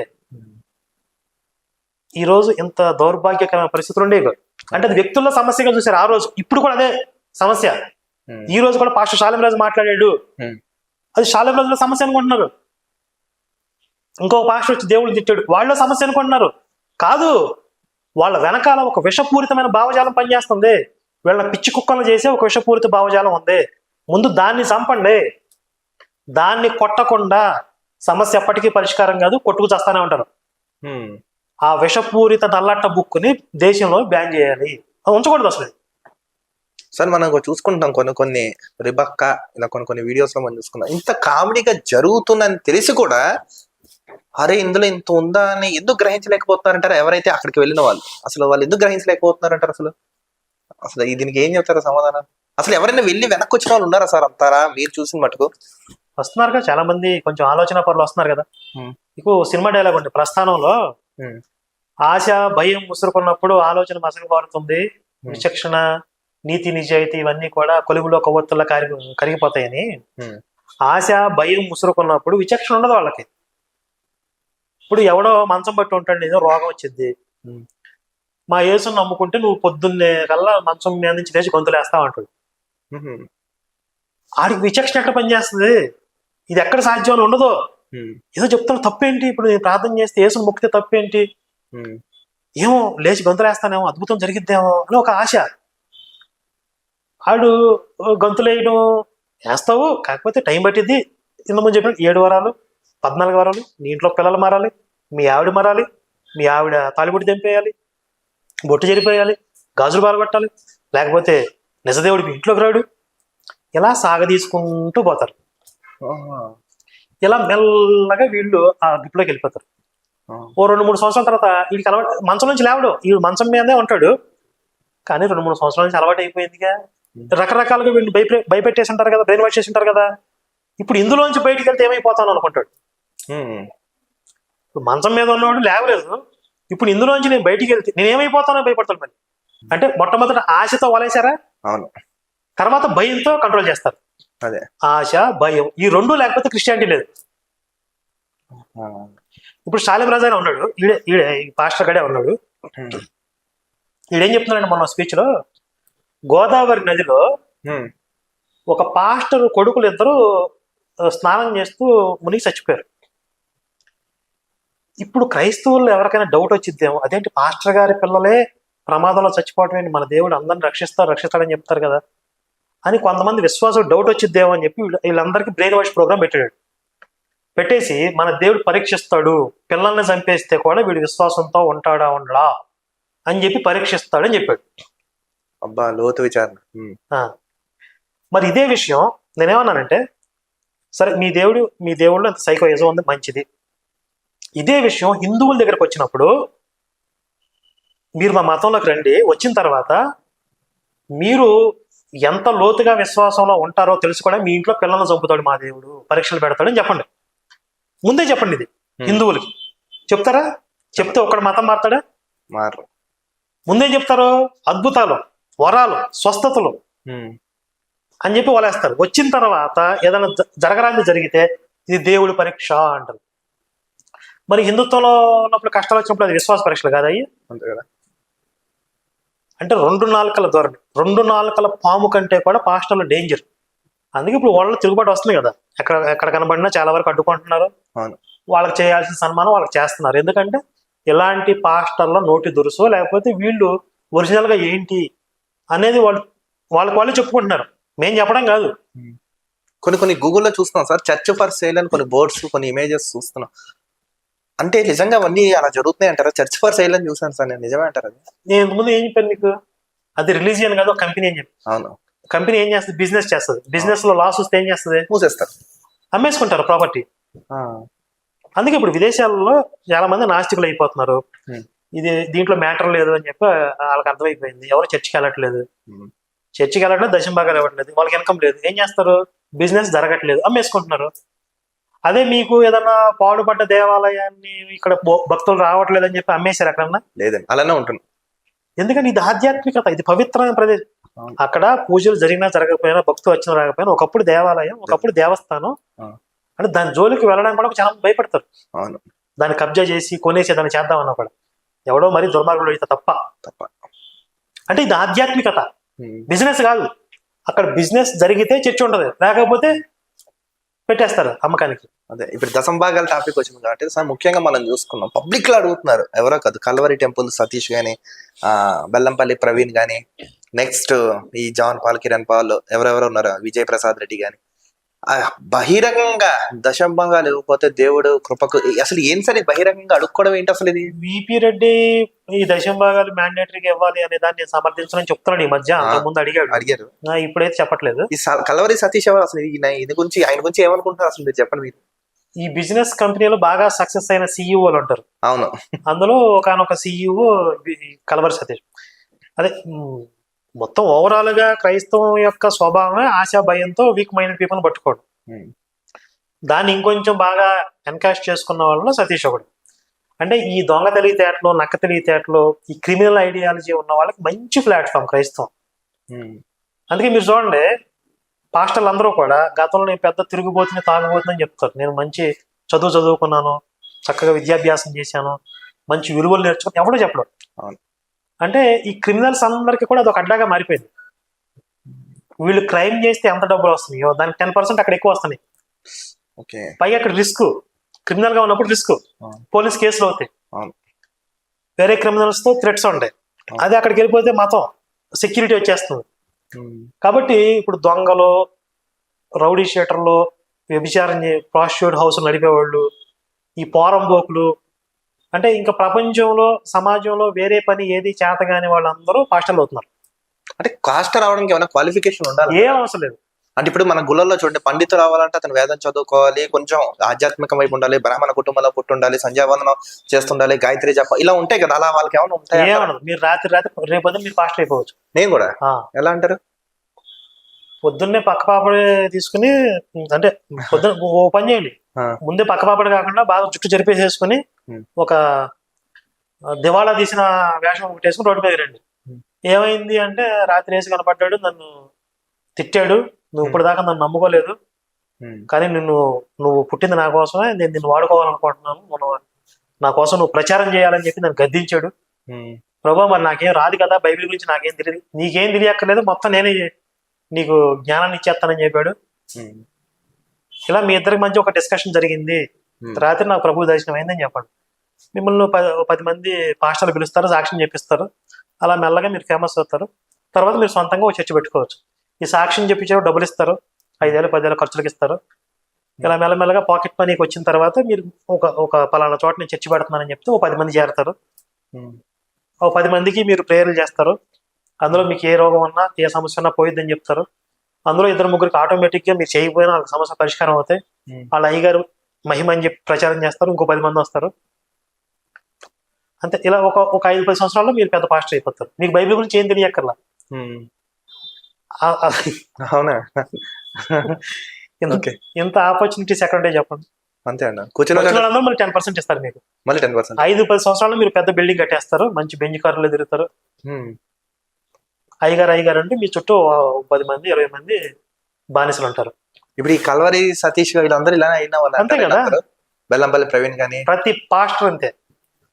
ఈ రోజు ఇంత దౌర్భాగ్యకరమైన పరిస్థితులు ఉండేవి కాదు. అంటే అది వ్యక్తుల్లో సమస్యగా చూసారు ఆ రోజు, ఇప్పుడు కూడా అదే సమస్య. ఈ రోజు కూడా పాస్టర్ షాలేం రాజు మాట్లాడాడు, అది షాలేం రాజులో సమస్య అనుకుంటున్నారు. ఇంకొక పాస్టర్ వచ్చి దేవుడు తిట్టాడు, వాళ్ళ సమస్య అనుకుంటున్నారు. కాదు, వాళ్ళ వెనకాల ఒక విషపూరితమైన భావజాలం పనిచేస్తుంది. వీళ్ళ పిచ్చి కుక్కలు చేసే ఒక విషపూరిత భావజాలం ఉంది. ముందు దాన్ని చంపండి. దాన్ని కొట్టకుండా సమస్య ఎప్పటికీ పరిష్కారం కాదు, కొట్టుకు చేస్తానే ఉంటారు. ఆ విషపూరిత నల్లట్ట బుక్ని దేశంలో బ్యాన్ చేయాలి, అది ఉంచకూడదు అసలు. సార్ మనం చూసుకుంటాం కొన్ని రిబక్క ఇలా కొన్ని వీడియోస్ లో మనం చూసుకున్నాం. ఇంత కామెడీగా జరుగుతుందని తెలిసి కూడా అరే ఇందులో ఇంత ఉందా అని ఎందుకు గ్రహించలేకపోతున్నారంటారు ఎవరైతే అక్కడికి వెళ్ళిన వాళ్ళు? అసలు వాళ్ళు ఎందుకు గ్రహించలేకపోతున్నారంటారు? అసలు దీనికి ఏం చెప్తారు సమాధానం? అసలు ఎవరైనా వెళ్ళి వెనక్కి వచ్చిన వాళ్ళు ఉన్నారా సార్ అంటారా మీరు చూసిన మటుకు? వస్తున్నారు కదా చాలా మంది, కొంచెం ఆలోచన పరులు వస్తున్నారు కదా. మీకు సినిమా డైలాగ్ ఉంది ప్రస్థానంలో, ఆశ భయం ముసురుకున్నప్పుడు ఆలోచన మసకబారుతుంది, విచక్షణ నీతి నిజాయితీ ఇవన్నీ కూడా కొలుగులో కొవ్వొత్తుల్లో కరిగిపోతాయని. ఆశ భయం ముసురుకున్నప్పుడు విచక్షణ ఉండదు వాళ్ళకి. ఇప్పుడు ఎవడో మంచం బట్టి ఉంటాడు, ఏదో రోగం వచ్చింది, మా యేసుని నమ్ముకుంటే నువ్వు పొద్దున్నే కల్లా మంచం మీద నుంచి లేచి గొంతులేస్తావు అంటాడు. ఆడికి విచక్షణ ఎక్కడ పనిచేస్తుంది? ఇది ఎక్కడ సాధ్యం అని ఉండదు. ఏదో చెప్తాను తప్పేంటి, ఇప్పుడు నేను ప్రార్థన చేస్తే యేసుని మొక్కితే తప్పేంటి, ఏమో లేచి గొంతులేస్తానేమో అద్భుతం జరిగిద్దేమో అని ఒక ఆశ. ఆడు గొంతులేయడం వేస్తావు, కాకపోతే టైం పట్టిద్ది. ఇంతకుముందు చెప్పిన 7 వారాలు 14 వారాలు నీ ఇంట్లో పిల్లలు మారాలి, మీ ఆవిడ మారాలి, మీ ఆవిడ తాలిబొట్టు తెంపేయాలి, బొట్టు జరిపోయాలి, గాజులు బాలగొట్టాలి, లేకపోతే నిజదేవుడు మీ ఇంట్లోకి రాడు. ఇలా సాగదీసుకుంటూ పోతారు. ఇలా మెల్లగా వీళ్ళు ఆ గ్రిప్లోకి వెళ్ళిపోతారు. ఓ 2-3 సంవత్సరాల తర్వాత వీడికి అలవాటు, మంచం నుంచి లేవడు, వీడు మంచం మీదే ఉంటాడు. కానీ 2-3 సంవత్సరాల నుంచి అలవాటు అయిపోయిందిగా. రకరకాలుగా వీళ్ళు భయపెట్టేసి ఉంటారు కదా, బ్రెయిన్ వాష్ చేసి ఉంటారు కదా. ఇప్పుడు ఇందులోంచి బయటికి వెళ్తే ఏమైపోతాను అనుకుంటాడు. ఇప్పుడు మంచం మీద ఉన్నవాడు లేవలేదు, ఇప్పుడు ఇందులోంచి నేను బయటికి వెళ్తే నేను ఏమైపోతానో భయపడతాను. మళ్ళీ అంటే మొట్టమొదట ఆశతో వలేశారా, తర్వాత భయంతో కంట్రోల్ చేస్తారు. అదే ఆశ భయం, ఈ రెండు లేకపోతే క్రిస్టియానిటీ లేదు. ఇప్పుడు షాలేం రాజు ఉన్నాడు, ఈడే పాస్టర్ గడే ఉన్నాడు. ఈడేం చెప్తున్నాడు మొన్న స్పీచ్ లో, గోదావరి నదిలో ఒక పాస్టర్ కొడుకులు ఇద్దరు స్నానం చేస్తూ మునిగి చచ్చిపోయారు. ఇప్పుడు క్రైస్తవుల్లో ఎవరికైనా డౌట్ వచ్చిద్దేమో, అదేంటి పాస్టర్ గారి పిల్లలే ప్రమాదంలో చచ్చిపోవటం ఏంటి, మన దేవుడు అందరిని రక్షిస్తాడని చెప్తారు కదా అని కొంతమంది విశ్వాసం డౌట్ వచ్చిద్దేమో అని చెప్పి వీళ్ళందరికీ బ్రెయిన్ వాష్ ప్రోగ్రామ్ పెట్టేసి మన దేవుడు పరీక్షిస్తాడు, పిల్లల్ని చంపేస్తే కూడా వీడు విశ్వాసంతో ఉంటాడా ఉండడా అని చెప్పి పరీక్షిస్తాడని చెప్పాడు. అబ్బా లోతు విచారణ. మరి ఇదే విషయం నేనేమన్నానంటే, సరే మీ దేవుళ్ళు అంత సైకోయిజం ఉంది మంచిది, ఇదే విషయం హిందువుల దగ్గరకు వచ్చినప్పుడు మీరు మా మతంలోకి రండి, వచ్చిన తర్వాత మీరు ఎంత లోతుగా విశ్వాసంలో ఉంటారో తెలుసుకోవడం, మీ ఇంట్లో పిల్లలను చంపుతాడు మా దేవుడు, పరీక్షలు పెడతాడు అని చెప్పండి. ముందే చెప్పండి ఇది హిందువులకి. చెప్తారా? చెప్తే ఒక్కడ మతం మారుతాడా? మారు. ముందే చెప్తారు అద్భుతాలు, వరాలు, స్వస్థతలు అని చెప్పి వాళ్ళేస్తారు. వచ్చిన తర్వాత ఏదైనా జరగరాంది జరిగితే ఇది దేవుడి పరీక్ష అంటారు. మరి హిందుత్వంలో ఉన్నప్పుడు కష్టాలు వచ్చినప్పుడు అది విశ్వాస పరీక్షలు కాదు అయ్యి. అంతే కదా. అంటే 2 నాలుకల ధోరణి, 2 నాలుకల పాము కంటే కూడా పాస్టర్లు డేంజర్. అందుకే ఇప్పుడు వాళ్ళలో తిరుగుబాటు వస్తుంది కదా, ఎక్కడ కనబడినా చాలా వరకు అడ్డుకుంటున్నారు. వాళ్ళకి చేయాల్సిన సన్మానం వాళ్ళకి చేస్తున్నారు. ఎందుకంటే ఇలాంటి పాస్టర్ల నోటి దురుసో లేకపోతే వీళ్ళు ఒరిజినల్ గా ఏంటి అనేది వాళ్ళకి వాళ్ళు చెప్పుకుంటున్నారు, మేము చెప్పడం కాదు. కొన్ని గూగుల్లో చూస్తున్నాం సార్, చర్చ్ ఫర్ సేల్ అని కొన్ని బోర్డ్స్, కొన్ని ఇమేజెస్ చూస్తున్నాం. అంటే నిజంగా అవన్నీ అలా జరుగుతున్నాయి అంటారా? చర్చ్ ఫర్ సేల్ అని చూసాను సార్ నేను, నిజమే అంటారా? నేను ఇంతకుముందు ఏం చెప్పాను మీకు, అది రిలీజియన్ కాదు, ఒక కంపెనీ అని చెప్పి. అవును. కంపెనీ ఏం చేస్తుంది? బిజినెస్ చేస్తుంది. బిజినెస్ లో లాస్ వస్తే ఏం చేస్తుంది? మూసేస్తారు, అమ్మేసుకుంటారు ప్రాపర్టీ. అందుకే ఇప్పుడు విదేశాలలో చాలా మంది నాస్తికులు అయిపోతున్నారు. దీంట్లో మ్యాటర్ లేదు అని చెప్పి వాళ్ళకి అర్థమైపోయింది. ఎవరు చర్చికి వెళ్ళట్లేదు, చర్చికి వెళ్ళట్లేదు, దశమ భాగాలు ఇవ్వట్లేదు, వాళ్ళకి ఇన్కమ్ లేదు. ఏం చేస్తారు? బిజినెస్ జరగట్లేదు, అమ్మేసుకుంటున్నారు. అదే మీకు ఏదన్నా పాడుపడ్డ దేవాలయాన్ని ఇక్కడ భక్తులు రావట్లేదు అని చెప్పి అమ్మేశారు ఎక్కడన్నా? లేదండి, అలానే ఉంటుంది. ఎందుకంటే ఇది ఆధ్యాత్మికత, ఇది పవిత్రమైన ప్రదేశం. అక్కడ పూజలు జరిగినా జరగకపోయినా, భక్తులు వచ్చినా రాకపోయినా, ఒకప్పుడు దేవాలయం, ఒకప్పుడు దేవస్థానం. అంటే దాని జోలికి వెళ్ళడానికి కూడా చాలా భయపడతారు. దాన్ని కబ్జా చేసి కొనేసి దాన్ని చేద్దామన్నా కూడా ఎవడో మరీ దుర్మార్గుడు అయితే తప్ప. అంటే ఇది ఆధ్యాత్మికత, బిజినెస్ కాదు. అక్కడ బిజినెస్ జరిగితే చర్చ ఉంటది, లేకపోతే పెట్టేస్తారు అమ్మకానికి. అదే ఇప్పుడు దశంభాగాల టాపిక్ వచ్చింది కాబట్టి సార్, ముఖ్యంగా మనం చూసుకున్నాం, పబ్లిక్ లో అడుగుతున్నారు ఎవరో కాదు, కల్వరి టెంపుల్ సతీష్ గాని, బెల్లంపల్లి ప్రవీణ్ గాని, నెక్స్ట్ ఈ జాన్ పాల్, కిరణ్ పాల్, ఎవరెవరు ఉన్నారు, విజయ్ ప్రసాద్ రెడ్డి గాని, బహిరంగంగా దశంభాగాలు ఇవ్వకపోతే దేవుడు కృపకు, అసలు ఏం సరే బహిరంగంగా అడుక్కోవడం ఏంటి అసలు? ఇది విపి రెడ్డి ఈ దశంభాగాలు మ్యాండేటరీగా ఇవ్వాలి అనే దాన్ని సమర్థించాలని చెప్తున్నాడు ఈ మధ్య. అంతకుముందు అడిగారు, ఇప్పుడైతే చెప్పట్లేదు. ఈ కల్వరి సతీష్ ఎవరు అసలు? ఆయన గురించి ఏమనుకుంటున్నారు అసలు, మీరు చెప్పండి. మీరు ఈ బిజినెస్ కంపెనీలో బాగా సక్సెస్ అయిన సిఇఓలు ఉంటారు. అవును. అందులో ఒకనొక సిఇఓ కల్వరి సతీష్. అదే మొత్తం ఓవరాల్ గా క్రైస్తవం యొక్క స్వభావమే ఆశా భయంతో వీక్ మైండెడ్ పీపుల్ పట్టుకోవడం. దాన్ని ఇంకొంచెం బాగా ఎన్కాష్ చేసుకున్న వాళ్ళలో సతీష్ ఒకడు. అంటే ఈ దొంగ తెలివితేటలు, నక్క తెలివితేటలు, ఈ క్రిమినల్ ఐడియాలజీ ఉన్న వాళ్ళకి మంచి ప్లాట్ఫామ్ క్రైస్తవం. అందుకే మీరు చూడండి, పాస్టర్లు అందరూ కూడా గతంలో నేను పెద్ద తిరుగుబోతుని, తాగుబోతుందని చెప్తారు. నేను మంచి చదువుకున్నాను, చక్కగా విద్యాభ్యాసం చేశాను, మంచి విలువలు నేర్చుకుని ఎవడో చెప్పడం. అంటే ఈ క్రిమినల్స్ అందరికీ కూడా అది ఒక అడ్డాగా మారిపోయింది. వీళ్ళు క్రైమ్ చేస్తే ఎంత డబ్బులు వస్తున్నాయో దానికి 10% అక్కడ ఎక్కువ వస్తున్నాయి. పైగా అక్కడ రిస్క్, క్రిమినల్ గా ఉన్నప్పుడు రిస్క్, పోలీస్ కేసులు అవుతాయి, వేరే క్రిమినల్స్ తో థ్రెట్స్ ఉంటాయి. అది అక్కడికి వెళ్ళిపోతే మతం సెక్యూరిటీ వచ్చేస్తుంది. కాబట్టి ఇప్పుడు దొంగలు, రౌడీ షీటర్లు, వ్యభిచారం, ప్రాస్టిట్యూట్ హౌస్ నడిపేవాళ్ళు, ఈ పోరంబోకులు, అంటే ఇంకా ప్రపంచంలో సమాజంలో వేరే పని ఏది చేతగాని వాళ్ళందరూ పాస్టర్లు అవుతున్నారు. అంటే పాస్టర్ అవడానికి ఏమైనా క్వాలిఫికేషన్ ఉండాలి? ఏం అవసరం లేదు. అంటే ఇప్పుడు మన గుళ్ళల్లో చూడండి, పండితులు రావాలంటే అతను వేదం చదువుకోవాలి, కొంచెం ఆధ్యాత్మిక వైపు ఉండాలి, బ్రాహ్మణ కుటుంబంలో పుట్టుండాలి, సంధ్యావందనం చేస్తుండాలి, గాయత్రి జపం, ఇలా ఉంటాయి కదా. అలా వాళ్ళకి ఏమైనా ఉంటాయి? ఏమన్నది, మీరు రాత్రి రేపొద్దున మీరు పాస్టర్ అయిపోవచ్చు. నేను కూడా. ఎలా అంటారు? పొద్దున్నే పక్క పాపడి తీసుకుని, అంటే పొద్దున్న ఓ పని చేయండి, ముందే పక్క పాపడి కాకుండా బాగా జుట్టు జరిపేసేసుకుని ఒక దివాళా తీసిన వేషం ఒకటి వేసుకుని రోడ్డు మీద రండి. ఏమైంది అంటే, రాత్రి వేసి కనపడ్డాడు, నన్ను తిట్టాడు, నువ్వు ఇప్పుడు దాకా నన్ను నమ్ముకోలేదు, కానీ నువ్వు పుట్టింది నా కోసమే, నేను నిన్ను వాడుకోవాలనుకుంటున్నాను, నా కోసం నువ్వు ప్రచారం చేయాలని చెప్పి నన్ను గద్దించాడు. ప్రభు, మరి నాకేం రాదు కదా, బైబిల్ గురించి నాకేం తెలియదు, నీకేం తెలియక్కర్లేదు, మొత్తం నేనే నీకు జ్ఞానాన్ని ఇచ్చేస్తానని చెప్పాడు. ఇలా మీ ఇద్దరికి మధ్య ఒక డిస్కషన్ జరిగింది. రాత్రి నాకు ప్రభు దర్శనం అయిందని చెప్పండి. మిమ్మల్ని 10 మంది పాస్టర్లు పిలుస్తారు, సాక్ష్యం చెప్పిస్తారు. అలా మెల్లగా మీరు ఫేమస్ అవుతారు. తర్వాత మీరు సొంతంగా ఒక చర్చ పెట్టుకోవచ్చు. ఈ సాక్ష్యం చెప్పించారు, డబ్బులు ఇస్తారు, 5,000 10,000 ఖర్చులకు ఇస్తారు. ఇలా మెల్లమెల్లగా పాకెట్ మనీకి వచ్చిన తర్వాత మీరు ఒక పలానా చోట నేను చర్చ పెడుతున్నానని చెప్తే 10 మంది చేరతారు. 10 మందికి మీరు ప్రేయర్లు చేస్తారు. అందులో మీకు ఏ రోగం ఉన్నా, ఏ సమస్య ఉన్నా పోయిద్దని చెప్తారు. అందులో 2-3 ఆటోమేటిక్ గా మీరు చేయకపోయినా వాళ్ళకి సమస్య పరిష్కారం అవుతాయి. వాళ్ళ అయ్యగారు మహిమ అని చెప్పి ప్రచారం చేస్తారు, ఇంకో 10 మంది వస్తారు. అంతే. ఇలా ఒక 5-10 సంవత్సరాల్లో మీరు పెద్ద పాస్టర్ అయిపోతారు. మీకు బైబిల్ గురించి ఏం తెలియక్కర్లా. అవునా? ఇంత ఆపర్చునిటీస్ ఎక్కడుంటాయి చెప్పండి. అంతే అన్న. కూర్చున్న మళ్ళీ 10% ఇస్తారు మీకు. మళ్ళీ 10%. 5-10 సంవత్సరాల్లో మీరు పెద్ద బిల్డింగ్ కట్టేస్తారు, మంచి బెంచ్ కార్లు తిరుగుతారు. అయ్యగారు అంటే మీ చుట్టూ 10 మంది 20 మంది బానిసలు ఉంటారు. ఇప్పుడు ఈ కల్వరి సతీష్ వీళ్ళందరూ ఇలా అయినా అంతే కదా. బెల్లంపల్లి ప్రవీణ్ గానీ ప్రతి పాస్టర్ అంతే.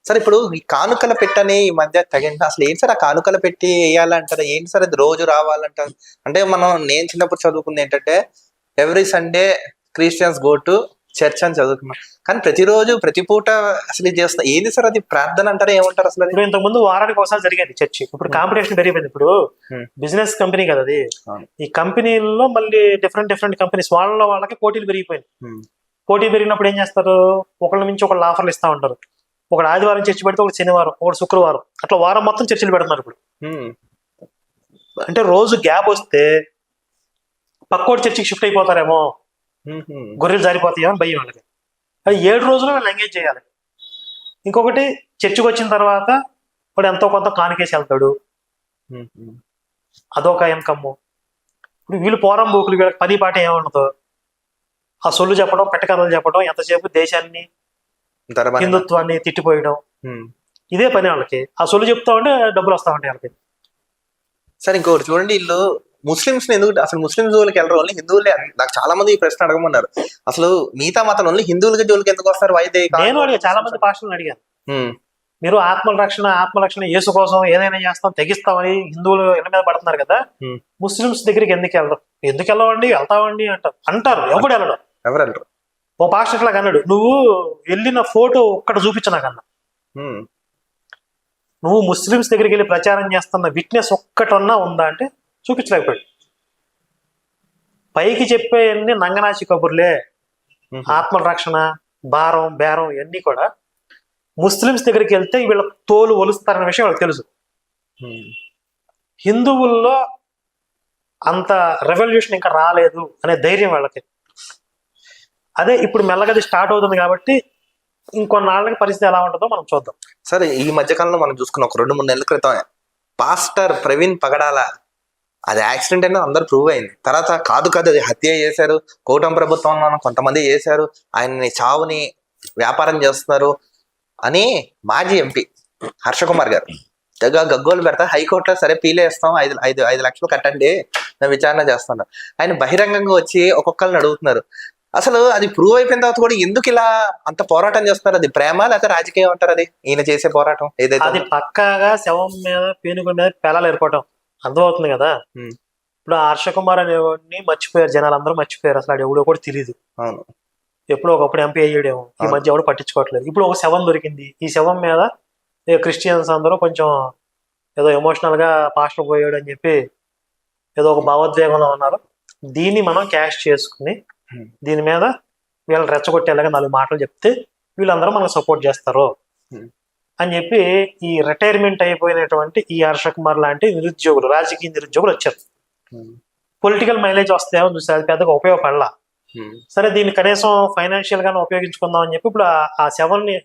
సార్ ఇప్పుడు ఈ కానుకల పెట్టని ఈ మధ్య తగిన అసలు ఏంటి సార్ ఆ కానుకల పెట్టి వేయాలంటారు? ఏంటి సార్ అది రోజు రావాలంటారు? అంటే నేను చిన్నప్పుడు చదువుకుంది ఏంటంటే every Sunday Christians go to church అని చదువుకున్నాం. కానీ ప్రతిరోజు ప్రతి పూట అసలు ఇది చేస్తున్నా ఏంది సార్ అది ప్రార్థన అంటారా ఏమంటారు అసలు? ఇప్పుడు ఇంతకు ముందు వారానికి ఒకసారి జరిగేది చర్చి. ఇప్పుడు కాంపిటీషన్ పెరిగిపోయింది. ఇప్పుడు బిజినెస్ కంపెనీ కదా అది. ఈ కంపెనీల్లో మళ్ళీ డిఫరెంట్ కంపెనీస్ వాళ్ళకి పోటీలు పెరిగిపోయింది. పోటీ పెరిగినప్పుడు ఏం చేస్తారు, ఒకళ్ళ నుంచి ఒకళ్ళు ఆఫర్లు ఇస్తా ఉంటారు. ఒకటి ఆదివారం చర్చి పెడితే ఒకటి శనివారం, ఒకటి శుక్రవారం, అట్లా వారం మొత్తం చర్చిలు పెడుతున్నారు ఇప్పుడు. అంటే రోజు గ్యాప్ వస్తే పక్కోటి చర్చికి షిఫ్ట్ అయిపోతారేమో, గొర్రెలు జారిపోతాయేమో అని భయం వాళ్ళకి. అది 7 రోజులు వాళ్ళు ఎంగేజ్ చేయాలి. ఇంకొకటి చర్చికి వచ్చిన తర్వాత వాడు ఎంతో కొంత కానుకేసి వెళ్తాడు, అదొక ఇన్కమ్. ఇప్పుడు వీళ్ళు పోరం బూకులు, వీళ్ళకి పని పాట ఏముండదు. ఆ సొల్లు చెప్పడం, పెట్టకథలు చెప్పడం, ఎంతసేపు దేశాన్ని హిందుత్వాన్ని తిట్టిపోయడం, ఇదే పని వాళ్ళకి. ఆ సొల్లు చెప్తా ఉంటే డబ్బులు వస్తా ఉంటాయి వాళ్ళకి. సరే ఇంకొకటి చూడండి, వీళ్ళు ముస్లిమ్స్ ఎందుకు అసలు ముస్లిం జోలికి వెళ్ళరు, ఓన్లీ హిందువులే. నాకు చాలా మంది ఈ ప్రశ్న అడగమన్నారు, అసలు మిగతా మతాలు ఓన్లీ హిందువులకి జోలికి ఎందుకు వస్తారు? నేను అడిగా, చాలా మంది పాస్టర్లను అడిగాను, మీరు ఆత్మరక్షణ యేసు కోసం ఏదైనా చేస్తాం తెగిస్తామని హిందువులు ఇళ్ళ మీద పడుతున్నారు కదా, ముస్లిమ్స్ దగ్గరికి ఎందుకు వెళ్ళవండి, వెళ్తామండి అంటారు. ఎవరు వెళ్ళరు. ఓ పాస్టర్ ఇట్లా అన్నాడు, నువ్వు వెళ్ళిన ఫోటో ఒక్కటి చూపించు నాకన్నా, నువ్వు ముస్లిమ్స్ దగ్గరికి వెళ్ళి ప్రచారం చేస్తున్న విట్నెస్ ఒక్కటన్నా ఉందా అంటే చూపించలేకపోయాడు. పైకి చెప్పేవన్నీ నంగనాచి కబుర్లే. ఆత్మల రక్షణ, భారం, బేరం ఇవన్నీ కూడా ముస్లిమ్స్ దగ్గరికి వెళ్తే వీళ్ళ తోలు ఒలుస్తారనే విషయం వాళ్ళకి తెలుసు. హిందువుల్లో అంత రెవల్యూషన్ ఇంకా రాలేదు అనే ధైర్యం వాళ్ళకి. అదే ఇప్పుడు మెల్లగది స్టార్ట్ అవుతుంది కాబట్టి ఇంకొన్నాళ్ళకి పరిస్థితి ఎలా ఉంటుందో మనం చూద్దాం. సరే, ఈ మధ్యకాలంలో మనం చూసుకున్న ఒక 2-3 నెలల క్రితం పాస్టర్ ప్రవీణ్ పగడాల అది యాక్సిడెంట్ అయినా అందరు ప్రూవ్ అయింది. తర్వాత కాదు అది హత్య చేశారు, కూటమి ప్రభుత్వంలో కొంతమంది చేశారు, ఆయన్ని చావుని వ్యాపారం చేస్తున్నారు అని మాజీ ఎంపీ హర్షకుమార్ గారు గగ్గోలు పెడతా హైకోర్టులో సరే పీలేస్తాం, 5 లక్షలు కట్టండి, నేను విచారణ చేస్తాను. ఆయన బహిరంగంగా వచ్చి ఒక్కొక్కరిని అడుగుతున్నారు. అసలు అది ప్రూవ్ అయిపోయిన తర్వాత కూడా ఎందుకు ఇలా అంత పోరాటం చేస్తున్నారు? అది ప్రేమ లేకపోతే రాజకీయం అంటారు? అది ఈయన చేసే పోరాటం ఏదైతే అది పక్కాగా శవం మీద పేనుగుల మీద పేలాలు ఏర్పడటం అర్థమవుతుంది కదా. ఇప్పుడు హర్షకుమార్ అనేవాడిని మర్చిపోయారు, జనాలు అందరూ మర్చిపోయారు. అసలు ఎవడో కూడా తెలియదు. అవును, ఎప్పుడో ఒకప్పుడు ఎంపీ అయ్యాడేమో, ఈ మధ్య ఎవడు పట్టించుకోవట్లేదు. ఇప్పుడు ఒక శవం దొరికింది, ఈ శవం మీద క్రిస్టియన్స్ అందరూ కొంచెం ఏదో ఎమోషనల్ గా పాస్టర్ పోయాడు అని చెప్పి ఏదో ఒక భావోద్వేగంలో ఉన్నారు. దీన్ని మనం క్యాష్ చేసుకుని దీని మీద వీళ్ళని రెచ్చగొట్టేలాగా 4 మాటలు చెప్తే వీళ్ళందరూ మనకు సపోర్ట్ చేస్తారు అని చెప్పి ఈ రిటైర్మెంట్ అయిపోయినటువంటి ఈ హర్షకుమార్ లాంటి నిరుద్యోగులు, రాజకీయ నిరుద్యోగులు వచ్చారు. పొలిటికల్ మైలేజ్ వస్తాయో చూస్తే అది పెద్దగా ఉపయోగపడలా. సరే, దీన్ని కనీసం ఫైనాన్షియల్ గానే ఉపయోగించుకుందాం అని చెప్పి ఇప్పుడు ఆ శవాన్ని,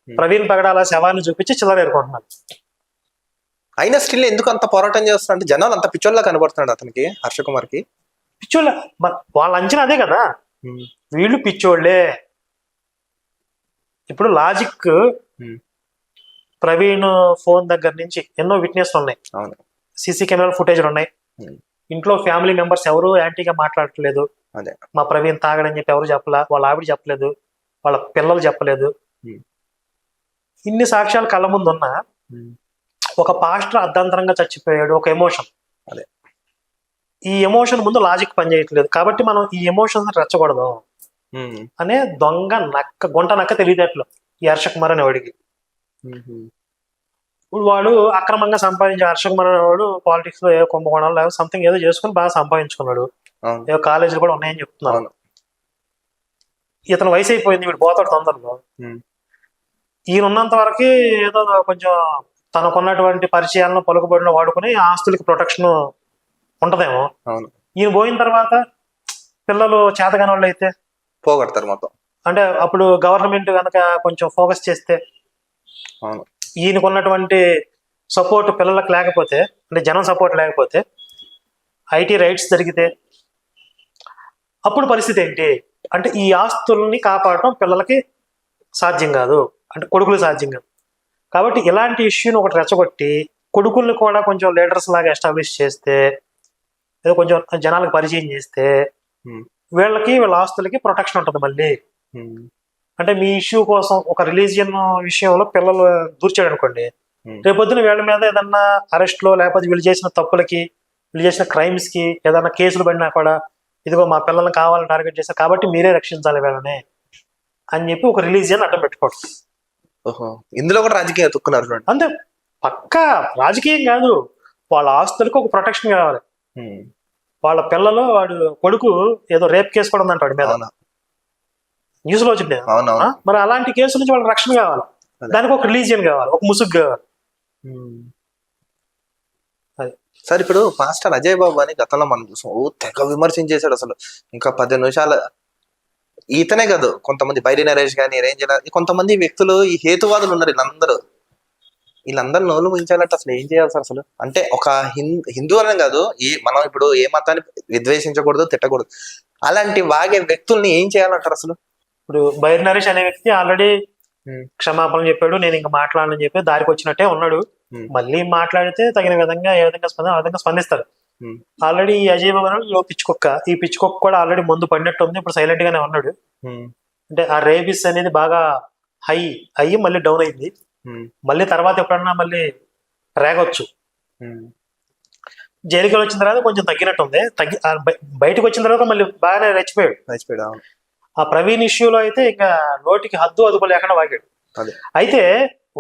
ప్రవీణ్ పగడాల శవాన్ని చూపించి చిల్లర ఏర్పడుతున్నారు. అయినా స్టిల్ ఎందుకు అంత పోరాటం చేస్తున్నా అంటే జనాలు అంత పిచ్చోళ్ళ కనబడుతున్నాడు అతనికి, హర్షకుమార్ కి. పిచ్చోళ్ళ వాళ్ళ అంచనా అదే కదా, వీళ్ళు పిచ్చోళ్లే. ఇప్పుడు లాజిక్ ప్రవీణ్ ఫోన్ దగ్గర నుంచి ఎన్నో విట్నెస్లు ఉన్నాయి, సీసీ కెమెరా ఫుటేజ్లు ఉన్నాయి. ఇంట్లో ఫ్యామిలీ మెంబర్స్ ఎవరు యాంటీగా మాట్లాడట్లేదు. మా ప్రవీణ్ తాగడని చెప్పి ఎవరు చెప్పలా, వాళ్ళ ఆవిడ చెప్పలేదు, వాళ్ళ పిల్లలు చెప్పలేదు. ఇన్ని సాక్ష్యాలు కళ్ళ ముందు ఉన్నా ఒక పాస్టర్ అర్ధాంతరంగా చచ్చిపోయాడు, ఒక ఎమోషన్. ఈ ఎమోషన్ ముందు లాజిక్ పనిచేయట్లేదు కాబట్టి మనం ఈ ఎమోషన్స్ రెచ్చకూడదు అనే గుంట నక్క తెలియదేట్లు ఈ హర్షకుమార్ అనేవాడికి. ఇప్పుడు వాడు అక్రమంగా సంపాదించే హర్షకుమార్ అనేవాడు పాలిటిక్స్ లో ఏ కుంభకోణాలు సంథింగ్ ఏదో చేసుకుని బాగా సంపాదించుకున్నాడు, ఏదో కాలేజీలు కూడా ఉన్నాయని చెప్తున్నారు. ఇతను వయసు అయిపోయింది, వీడు పోతాడు తొందరలో. ఈయన ఉన్నంత వరకు ఏదో కొంచెం తనకున్నటువంటి పరిచయాలను పలుకుబడిన వాడుకుని ఆస్తులకి ప్రొటెక్షన్ ఉంటదేమో. ఈయన పోయిన తర్వాత పిల్లలు చేతగాని వాళ్ళు అయితే పోగొడతారు మొత్తం. అంటే అప్పుడు గవర్నమెంట్ కనుక కొంచెం ఫోకస్ చేస్తే, అవును. ఈయనకు ఉన్నటువంటి సపోర్ట్ పిల్లలకు లేకపోతే, అంటే జనం సపోర్ట్ లేకపోతే, ఐటీ రైట్స్ జరిగితే అప్పుడు పరిస్థితి ఏంటి అంటే ఈ ఆస్తుల్ని కాపాడటం పిల్లలకి సాధ్యం కాదు, అంటే కొడుకులు సాధ్యం కాదు. కాబట్టి ఇలాంటి ఇష్యూని ఒకటి రెచ్చగొట్టి కొడుకుల్ని కూడా కొంచెం లీడర్స్ లాగా ఎస్టాబ్లిష్ చేస్తే, ఏదో కొంచెం జనాలకు పరిచయం చేస్తే వీళ్ళ ఆస్తులకి ప్రొటెక్షన్ ఉంటుంది మళ్ళీ. అంటే మీ ఇష్యూ కోసం ఒక రిలీజియన్ విషయంలో పిల్లలు దూర్చాడు అనుకోండి, రేపొద్దున వీళ్ళ మీద ఏదన్నా అరెస్ట్లో లేకపోతే వీళ్ళు చేసిన తప్పులకి, వీళ్ళు చేసిన క్రైమ్స్ కి ఏదన్నా కేసులు పడినా కూడా, ఇదిగో మా పిల్లల్ని కావాలని టార్గెట్ చేశారు కాబట్టి మీరే రక్షించాలి వీళ్ళని అని చెప్పి ఒక రిలీజియన్ అడ్డం పెట్టుకోవడం. ఓహో, ఇందులో కూడా రాజకీయం ఎత్తుక్కున్నారు. అంతే, పక్కా రాజకీయం కాదు, వాళ్ళ ఆస్తులకు ఒక ప్రొటెక్షన్ కావాలి. వాళ్ళ పిల్లలు వాడు కొడుకు ఏదో రేప్ కేసు కూడా ఉందంటాడు మీద, న్యూస్ లో వచ్చింది. మరి అలాంటి కేసుల నుంచి వాళ్ళకి రక్షణ కావాలి, దానికి ఒక రిలీజియన్ కావాలి, ఒక ముసుగు కావాలి. సార్ ఇప్పుడు పాస్టర్ అజయ్ బాబు అని గతంలో మనం చూసాం, తెగ విమర్శించేశాడు అసలు. ఇంకా 10 నిమిషాలు ఈతనే కాదు, కొంతమంది బైరి నరేష్ కానీ రేంజ్ కొంతమంది వ్యక్తులు ఈ హేతువాదులు ఉన్నారు. వీళ్ళందరూ నోలు మించాలంటే అసలు ఏం చేయాలి సార్ అసలు? అంటే ఒక హిందూ అనే కాదు, మనం ఇప్పుడు ఏ మతాన్ని విద్వేషించకూడదు, తిట్టకూడదు. అలాంటి వాగే వ్యక్తుల్ని ఏం చేయాలంటారు అసలు? ఇప్పుడు బైరి నరేష్ అనే వ్యక్తి ఆల్రెడీ క్షమాపణ చెప్పాడు, నేను ఇంకా మాట్లాడనని చెప్పి దారికి వచ్చినట్టే ఉన్నాడు. మళ్ళీ మాట్లాడితే తగిన విధంగా ఏ విధంగా ఆ విధంగా స్పందిస్తారు. ఆల్రెడీ ఈ అజయ్ బాబు పిచ్చుకొక్క, ఈ పిచ్చుకొక్క కూడా ఆల్రెడీ ముందు పడినట్టు ఉంది, ఇప్పుడు సైలెంట్ గానే ఉన్నాడు. అంటే ఆ రేబిస్ అనేది బాగా హై అయ్యి మళ్ళీ డౌన్ అయింది. మళ్ళీ తర్వాత ఎప్పుడన్నా మళ్ళీ రేగొచ్చు. జైలుకి వచ్చిన తర్వాత కొంచెం తగ్గినట్టు ఉంది, బయటకు వచ్చిన తర్వాత మళ్ళీ బాగానే రెచ్చిపోయాడు. ఆ ప్రవీణ్ ఇష్యూలో అయితే ఇంకా నోటికి హద్దు అదుపు లేకుండా వాగాడు. అయితే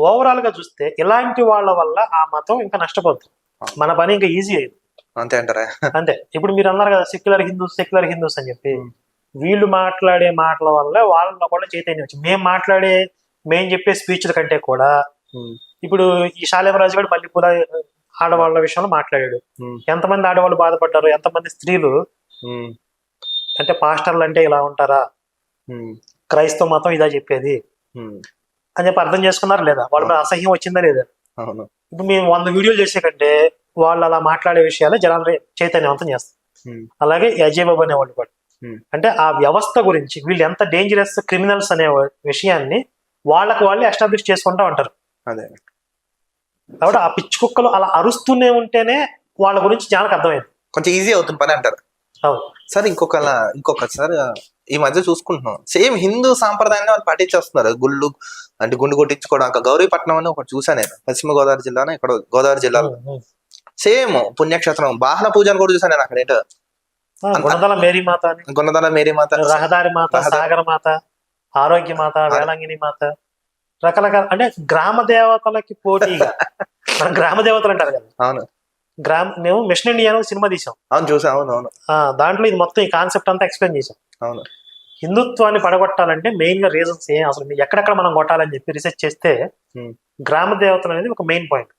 ఓవరాల్ గా చూస్తే ఇలాంటి వాళ్ళ వల్ల ఆ మతం ఇంకా నష్టపోతుంది, మన పని ఇంకా ఈజీ అయింది. అంతే అంటారా? అంతే. ఇప్పుడు మీరు అన్నారు కదా సెక్యులర్ హిందూస్ అని చెప్పి, వీళ్ళు మాట్లాడే మాటల వల్ల వాళ్ళలో కూడా చైతన్యం వచ్చింది. మేము చెప్పే స్పీచ్ల కంటే కూడా ఇప్పుడు ఈ శాలేమరాజు గారు మల్లెపూల ఆడవాళ్ళ విషయంలో మాట్లాడాడు. ఎంతమంది ఆడవాళ్ళు బాధపడ్డారు, ఎంతమంది స్త్రీలు అంటే పాస్టర్లు అంటే ఇలా ఉంటారా, క్రైస్తవ మతం ఇదా చెప్పేది అని చెప్పి అర్థం చేసుకున్నారు లేదా, వాళ్ళ మీద అసహ్యం వచ్చిందా లేదా? ఇప్పుడు మేము 100 వీడియోలు చేసే కంటే వాళ్ళు అలా మాట్లాడే విషయాలు జనాలు చైతన్యవంతం చేస్తారు. అలాగే అజయ్ బాబు అనేవాళ్ళు కూడా అంటే ఆ వ్యవస్థ గురించి, వీళ్ళు ఎంత డేంజరస్ క్రిమినల్స్ అనే విషయాన్ని వాళ్ళకి వాళ్ళు ఎస్టాబ్లిష్ చేసుకుంటా ఉంటారు. కాబట్టి ఆ పిచ్చి కుక్కలు అలా అరుస్తూనే ఉంటేనే వాళ్ళ గురించి జనాలకు అర్థమైంది, కొంచెం ఈజీ అవుతుంది పని అంటారు. అవును సార్. ఇంకొకసారి ఈ మధ్య చూసుకుంటున్నాం, సేమ్ హిందూ సాంప్రదాయాన్ని వాళ్ళు పాటించేస్తున్నారు. గుండు కొట్టించుకోవడం. గౌరీపట్నం అని ఒకటి చూసాను నేను, పశ్చిమ గోదావరి జిల్లాలో, ఇక్కడ గోదావరి జిల్లాలో సేమ్ పుణ్యక్షేత్రం వాహన పూజను కూడా చూసాను నేను. అక్కడ ఏంటో గుణదల మేరీ మాత, రహదారి మాత, సాగర మాత, ఆరోగ్య మాత, వేళంగిని మాత, రకరకాల అంటే గ్రామ దేవతలకి పోటీగా మన గ్రామ దేవతలు అంటారు కదా. అవును. మేము మిషన్ ఇండియా సినిమా తీసాం. అవును, చూసాం. అవును. దాంట్లో ఇది మొత్తం ఈ కాన్సెప్ట్ అంతా ఎక్స్ప్లెయిన్ చేసాం. అవును. హిందుత్వాన్ని పడగొట్టాలంటే మెయిన్ గా రీజన్స్ అసలు ఎక్కడెక్కడ మనం కొట్టాలని చెప్పి రీసెర్చ్ చేస్తే గ్రామ దేవతలు అనేది ఒక మెయిన్ పాయింట్.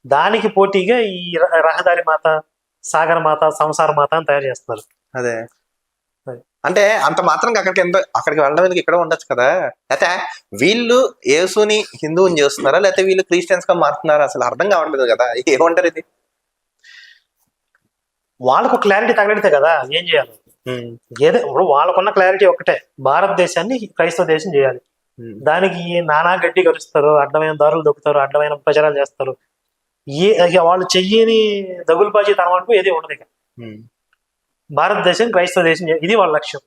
దానికి పోటీగా ఈ రహదారి మాత, సాగర మాత, సంసార మాత అని తయారు చేస్తున్నారు. అదే అంటే అంత మాత్రం అక్కడికి వెళ్ళడానికి ఇక్కడ ఉండొచ్చు కదా. అయితే వీళ్ళు యేసుని హిందువుని చేస్తున్నారా, లేకపోతే వీళ్ళు క్రిస్టియన్స్ గా మారుతున్నారా, అసలు అర్థం కావట్లేదు కదా. ఏమంటారు ఇది? వాళ్ళకు క్లారిటీ తగలితే కదా ఏం చేయాలి. ఇప్పుడు వాళ్ళకున్న క్లారిటీ ఒకటే, భారతదేశాన్ని క్రైస్తవ దేశం చేయాలి. దానికి నానా గడ్డి కలుస్తారు, అడ్డమైన దారులు దొక్కుతారు, అడ్డమైన ప్రచారాలు చేస్తారు. వాళ్ళు చెయ్యని దగులుబాజీ తనం అంటూ ఏది ఉండదు. ఇక భారతదేశం క్రైస్తవ దేశం, ఇది వాళ్ళ లక్ష్యం.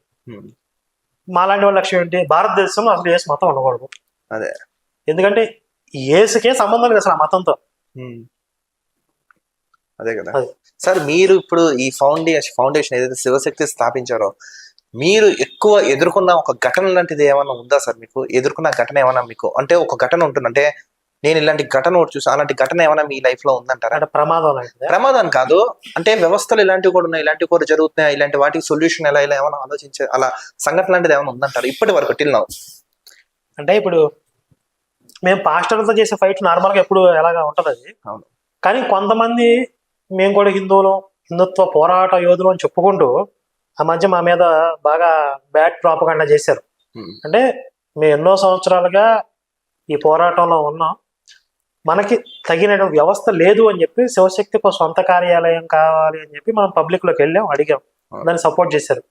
మాలాంటి వాళ్ళ లక్ష్యం ఏంటి? భారతదేశంలో అసలు యేసు మతం ఉండకూడదు. అదే, ఎందుకంటే యేసుకే సంబంధం లేదు అసలు ఆ మతంతో. అదే కదా సార్. మీరు ఇప్పుడు ఈ ఫౌండేషన్ ఏదైతే శివశక్తి స్థాపించారో, మీరు ఎక్కువ ఎదుర్కొన్న ఒక ఘటన లాంటిది ఏమైనా ఉందా సార్? మీకు ఎదుర్కొన్న ఘటన ఏమైనా మీకు అంటే ఒక ఘటన ఉంటుంది, అంటే నేను ఇలాంటి ఘటన ఒకటి చూసాను, అలాంటి ఘటన ఏమైనా మీ లైఫ్ లో ఉందంటారా? అంటే ప్రమాదం కాదు, అంటే వ్యవస్థలు ఇలాంటివి కూడా ఉన్నాయి, ఇలాంటివి కూడా జరుగుతున్నాయి, ఇలాంటి వాటికి సొల్యూషన్ ఎలా ఏమైనా ఆలోచించే అలా సంఘటన లాంటిది ఏమైనా ఉందంటారు ఇప్పటి వరకు టిల్ నౌ? అంటే ఇప్పుడు మేము పాస్టర్లతో చేసే ఫైట్ నార్మల్ గా ఎప్పుడు ఎలాగా ఉంటది అది. కానీ కొంతమంది మేము కూడా హిందుత్వ పోరాట యోధులు అని చెప్పుకుంటూ ఆ మధ్య మా మీద బాగా బ్యాడ్ ప్రాపగాండా చేశారు. అంటే మేము ఎన్నో సంవత్సరాలుగా ఈ పోరాటంలో ఉన్నాం, మనకి తగిన వ్యవస్థ లేదు అని చెప్పి శివశక్తికి ఒక సొంత కార్యాలయం కావాలి అని చెప్పి మనం పబ్లిక్ లోకి వెళ్ళాం, అడిగాం, దాన్ని సపోర్ట్ చేశారు.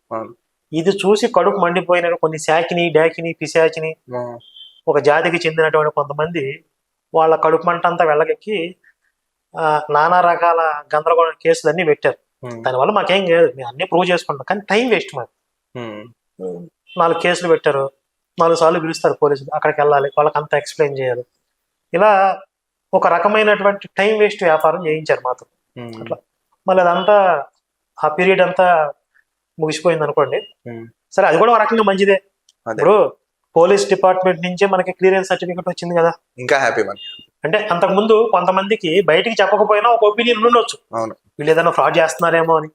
ఇది చూసి కడుపు మండిపోయిన కొన్ని శాకిని, డాకిని, పిశాచిని ఒక జాతికి చెందినటువంటి కొంతమంది వాళ్ళ కడుపు మంట అంతా వెళ్ళగెక్కి నానా రకాల గందరగోళ కేసులన్నీ పెట్టారు. దానివల్ల మాకేం లేదు, మేము అన్ని ప్రూవ్ చేసుకుంటాం, కానీ టైం వేస్ట్ మాకు. 4 కేసులు పెట్టారు, 4 సార్లు పిలుస్తారు పోలీసులు, అక్కడికి వెళ్ళాలి, వాళ్ళకి అంతా ఎక్స్ప్లెయిన్ చేయాలి. ఇలా ఒక రకమైనటువంటి టైం వేస్ట్ వ్యాపారం చేయించారు మాతో. అట్లా మళ్ళీ అదంతా ఆ పీరియడ్ అంతా ముగిసిపోయింది అనుకోండి. సరే, అది కూడా ఒక రకంగా మంచిదే. ఇప్పుడు పోలీస్ డిపార్ట్మెంట్ నుంచే మనకి క్లియరెన్స్ సర్టిఫికేట్ వచ్చింది కదా, ఇంకా హ్యాపీ. అంటే అంతకుముందు కొంతమందికి బయటికి చెప్పకపోయినా ఒక ఒపీనియన్ ఉండొచ్చు, వీళ్ళు ఏదైనా ఫ్రాడ్ చేస్తున్నారేమో అని.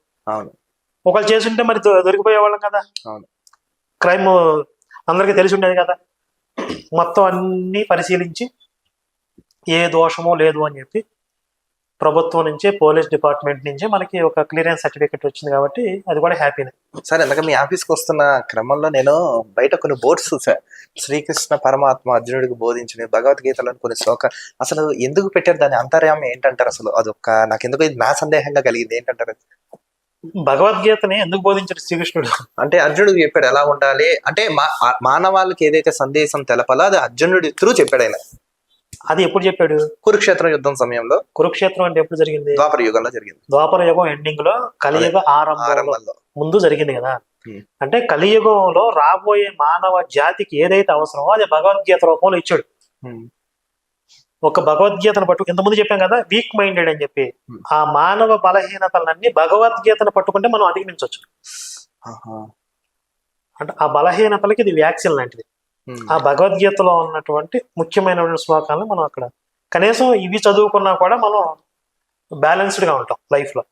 ఒకళ్ళు చేసుంటే మరి దొరికిపోయేవాళ్ళం కదా, క్రైమ్ అందరికీ తెలిసి ఉండేది కదా. మొత్తం అన్ని పరిశీలించి ఏ దోషమో లేదు అని చెప్పి ప్రభుత్వం నుంచి, పోలీస్ డిపార్ట్మెంట్ నుంచి మనకి ఒక క్లియరెన్స్ సర్టిఫికేట్ వచ్చింది కాబట్టి అది కూడా హ్యాపీనే. సరే, అందుకే మీ ఆఫీస్కి వస్తున్న క్రమంలో నేను బయట కొన్ని బోర్డ్స్ చూసా, శ్రీకృష్ణ పరమాత్మ అర్జునుడికి బోధించిన భగవద్గీతలో కొన్ని శ్లోక, అసలు ఎందుకు పెట్టారు, దాని అంతర్యామి ఏంటంటారు? అసలు అదొక నాకు ఎందుకు ఇది నా సందేహంగా కలిగింది, ఏంటంటారు? భగవద్గీతని ఎందుకు బోధించాడు శ్రీకృష్ణుడు అంటే? అర్జునుడికి చెప్పాడు ఎలా ఉండాలి అంటే, మానవాళ్ళకి ఏదైతే సందేశం తెలపాలో అది అర్జునుడి త్రూ చెప్పాడు ఆయన. అది ఎప్పుడు చెప్పాడు? కురుక్షేత్ర యుద్ధం సమయంలో. కురుక్షేత్రం అంటే ఎప్పుడు జరిగింది? ద్వాపర యుగంలో జరిగింది. ద్వాపర యుగం ఎండింగ్ లో, కలియుగ ఆరంభంలో ముందు జరిగింది కదా. అంటే కలియుగంలో రాబోయే మానవ జాతికి ఏదైతే అవసరమో అది భగవద్గీత రూపంలో ఇచ్చాడు. ఒక భగవద్గీతను ఇంతకుముందు చెప్పాం కదా, వీక్ మైండెడ్ అని చెప్పి, ఆ మానవ బలహీనతలన్నీ భగవద్గీతను పట్టుకుంటే మనం అధిగమించవచ్చు. అంటే ఆ బలహీనతలకి ఇది వ్యాక్సిన్ లాంటిది. ఆ భగవద్గీతలో ఉన్నటువంటి ముఖ్యమైన శ్లోకాలను మనం అక్కడ కనీసం ఇవి చదువుకున్నా కూడా మనం బ్యాలెన్స్డ్ గా ఉంటాం లైఫ్ లో.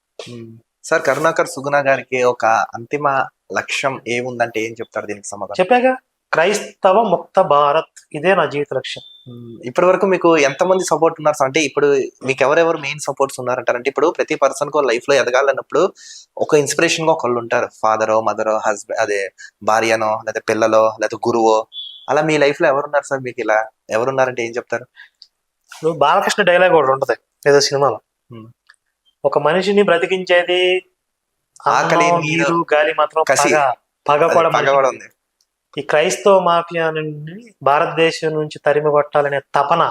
సార్, కరుణాకర్ సుగుణ గారికి ఒక అంతిమ లక్ష్యం ఏముందంటే ఏం చెప్తారు దీనికి సమాధానం? చెప్పాగా, క్రైస్తవ ముక్త భారత్, ఇదే నా జీవిత లక్ష్యం. ఇప్పటి వరకు మీకు ఎంతమంది సపోర్ట్ ఉన్నారు సార్? అంటే ఇప్పుడు మీకు ఎవరెవరు మెయిన్ సపోర్ట్స్ ఉన్నారంటారంటే, ఇప్పుడు ప్రతి పర్సన్ కు లైఫ్ లో ఎదగాలన్నప్పుడు ఒక ఇన్స్పిరేషన్ గా ఒకళ్ళు ఉంటారు, ఫాదరో, మదరో, హస్బెండ్, అదే భార్యనో, లేదా పిల్లలో, లేదా గురువో. అలా మీ లైఫ్ లో ఎవరున్నారు సార్? మీకు ఇలా ఎవరున్నారంటే ఏం చెప్తారు? నువ్వు బాలకృష్ణ డైలాగ్ ఒకటి ఉంటది ఏదో సినిమాలో, ఒక మనిషిని బ్రతికించేది ఆకలి, నీరు, గాలి, మాత్రం పగ కూడా ఉంది. ఈ క్రైస్తవ మాఫియా నుండి భారతదేశం నుంచి తరిమి కొట్టాలనే తపన,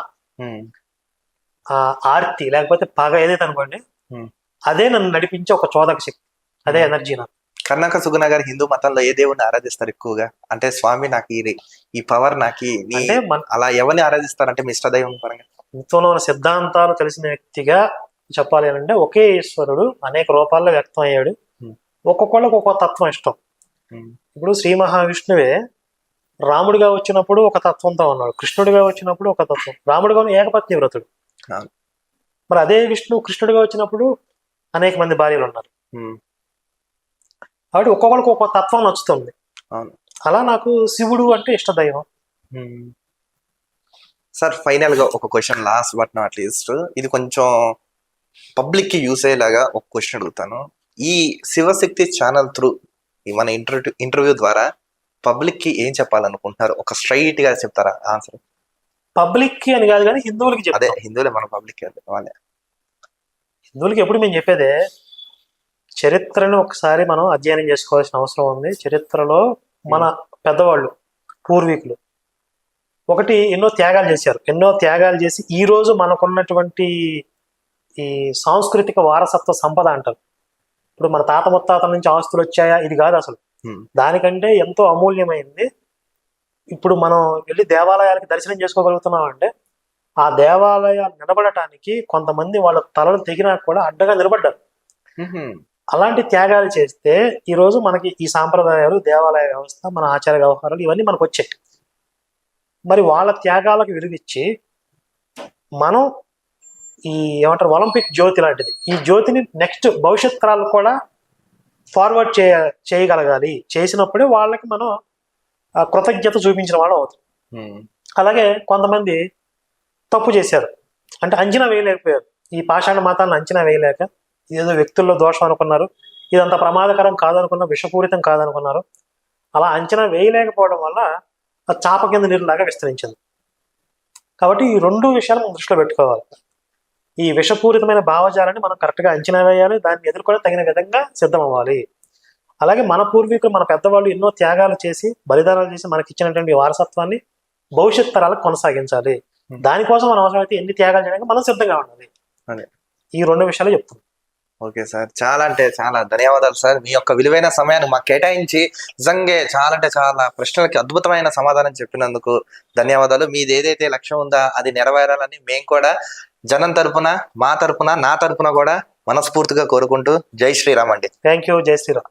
ఆ ఆర్తి, లేకపోతే పగ ఏదైతే అనుకోండి, అదే నన్ను నడిపించే ఒక చోదక శక్తి, అదే ఎనర్జీ నాకు. కరుణాకర్ సుగుణ గారు హిందూ మతంలో ఏ దేవుడిని ఆరాధిస్తారు ఎక్కువగా? అంటే స్వామి నాకు ఈ పవర్ నాకు, అలా ఎవరిని ఆరాధిస్తారంటే మీ ఇష్టదైవం పరంగా? హిందువులో ఉన్న సిద్ధాంతాలు తెలిసిన వ్యక్తిగా చెప్పాలి అంటే, ఒకే ఈశ్వరుడు అనేక రూపాల్లో వ్యక్తం అయ్యాడు, ఒక్కొక్కళ్ళకి ఒక్కొక్క తత్వం ఇష్టం. ఇప్పుడు శ్రీ మహావిష్ణువే రాముడిగా వచ్చినప్పుడు ఒక తత్వంతో ఉన్నాడు, కృష్ణుడిగా వచ్చినప్పుడు ఒక తత్వం. రాముడిగా ఏకపత్ని వ్రతుడు, మరి అదే విష్ణు కృష్ణుడిగా వచ్చినప్పుడు అనేక మంది భార్యలు ఉన్నారు. కాబట్టి ఒక్కొక్కరికి ఒక్కొక్క తత్వం నచ్చుతుంది. అలా నాకు శివుడు అంటే ఇష్ట దైవం. సార్, ఫైనల్ గా ఒక question, last but not least, ఇది కొంచెం పబ్లిక్ కి యూస్ అయ్యేలాగా ఒక క్వశ్చన్ అడుగుతాను. ఈ శివశక్తి ఛానల్ త్రూ మన ఇంటర్వ్యూ ద్వారా పబ్లిక్ కి ఏం చెప్పాలనుకుంటున్నారు? ఒక స్ట్రైట్ గా చెప్తారా ఆన్సర్? పబ్లిక్ కి అని కాదు కానీ హిందువులకి. అదే, హిందువులే మన పబ్లిక్, వాళ్ళే. హిందువులకి ఎప్పుడు మేము చెప్పేదే, చరిత్రను ఒకసారి మనం అధ్యయనం చేసుకోవాల్సిన అవసరం ఉంది. చరిత్రలో మన పెద్దవాళ్ళు, పూర్వీకులు ఒకటి ఎన్నో త్యాగాలు చేసి ఈ రోజు మనకున్నటువంటి ఈ సాంస్కృతిక వారసత్వ సంపద అంటారు. ఇప్పుడు మన తాత ముత్తాతల నుంచి ఆస్తులు వచ్చాయా, ఇది కాదు అసలు. దానికంటే ఎంతో అమూల్యమైంది. ఇప్పుడు మనం వెళ్ళి దేవాలయాలకి దర్శనం చేసుకోగలుగుతున్నాం అంటే, ఆ దేవాలయాలు నిలబడటానికి కొంతమంది వాళ్ళ తలలు తెగినా కూడా అడ్డగా నిలబడ్డారు. అలాంటి త్యాగాలు చేస్తే ఈరోజు మనకి ఈ సాంప్రదాయాలు, దేవాలయ వ్యవస్థ, మన ఆచార వ్యవహారాలు ఇవన్నీ మనకు వచ్చాయి. మరి వాళ్ళ త్యాగాలకు విలువిచ్చి మనం ఈ ఏమంటారు ఒలింపిక్ జ్యోతి లాంటిది, ఈ జ్యోతిని నెక్స్ట్ భవిష్యత్ తరాలు కూడా ఫార్వర్డ్ చేయగలగాలి. చేసినప్పుడే వాళ్ళకి మనం కృతజ్ఞత చూపించిన వాళ్ళం అవుతుంది. అలాగే కొంతమంది తప్పు చేశారు అంటే అంచనా వేయలేకపోయారు. ఈ పాషాణ మతాలను అంచనా వేయలేక ఏదో వ్యక్తుల్లో దోషం అనుకున్నారు, ఇదంత ప్రమాదకరం కాదనుకున్నారు, విషపూరితం కాదనుకున్నారు. అలా అంచనా వేయలేకపోవడం వల్ల అది చాప కింద నీరులాగా విస్తరించింది. కాబట్టి ఈ 2 విషయాలు మనం దృష్టిలో పెట్టుకోవాలి. ఈ విషపూరితమైన భావజాలాన్ని మనం కరెక్ట్గా అంచనా వేయాలి, దాన్ని ఎదుర్కొని తగిన విధంగా సిద్ధం అవ్వాలి. అలాగే మన పూర్వీకులు, మన పెద్దవాళ్ళు ఎన్నో త్యాగాలు చేసి, బలిదానాలు చేసి మనకి ఇచ్చినటువంటి వారసత్వాన్ని భవిష్యత్ తరాలకు కొనసాగించాలి. దానికోసం మనం అవసరమైతే ఎన్ని త్యాగాలు చేయడానికి మనం సిద్ధంగా ఉండాలి. అదే. ఈ 2 విషయాలు చెప్తాను. ఓకే సార్, చాలా అంటే చాలా ధన్యవాదాలు సార్. మీ యొక్క విలువైన సమయాన్ని మాకు కేటాయించి నిజంగా చాలా అంటే చాలా ప్రశ్నలకి అద్భుతమైన సమాధానం చెప్పినందుకు ధన్యవాదాలు. మీది ఏదైతే లక్ష్యం ఉందో అది నెరవేరాలని మేము కూడా జనం తరపున, మా తరపున, నా తరపున కూడా మనస్ఫూర్తిగా కోరుకుంటూ జై శ్రీరామ్ అండి. Thank you. జై శ్రీరామ్.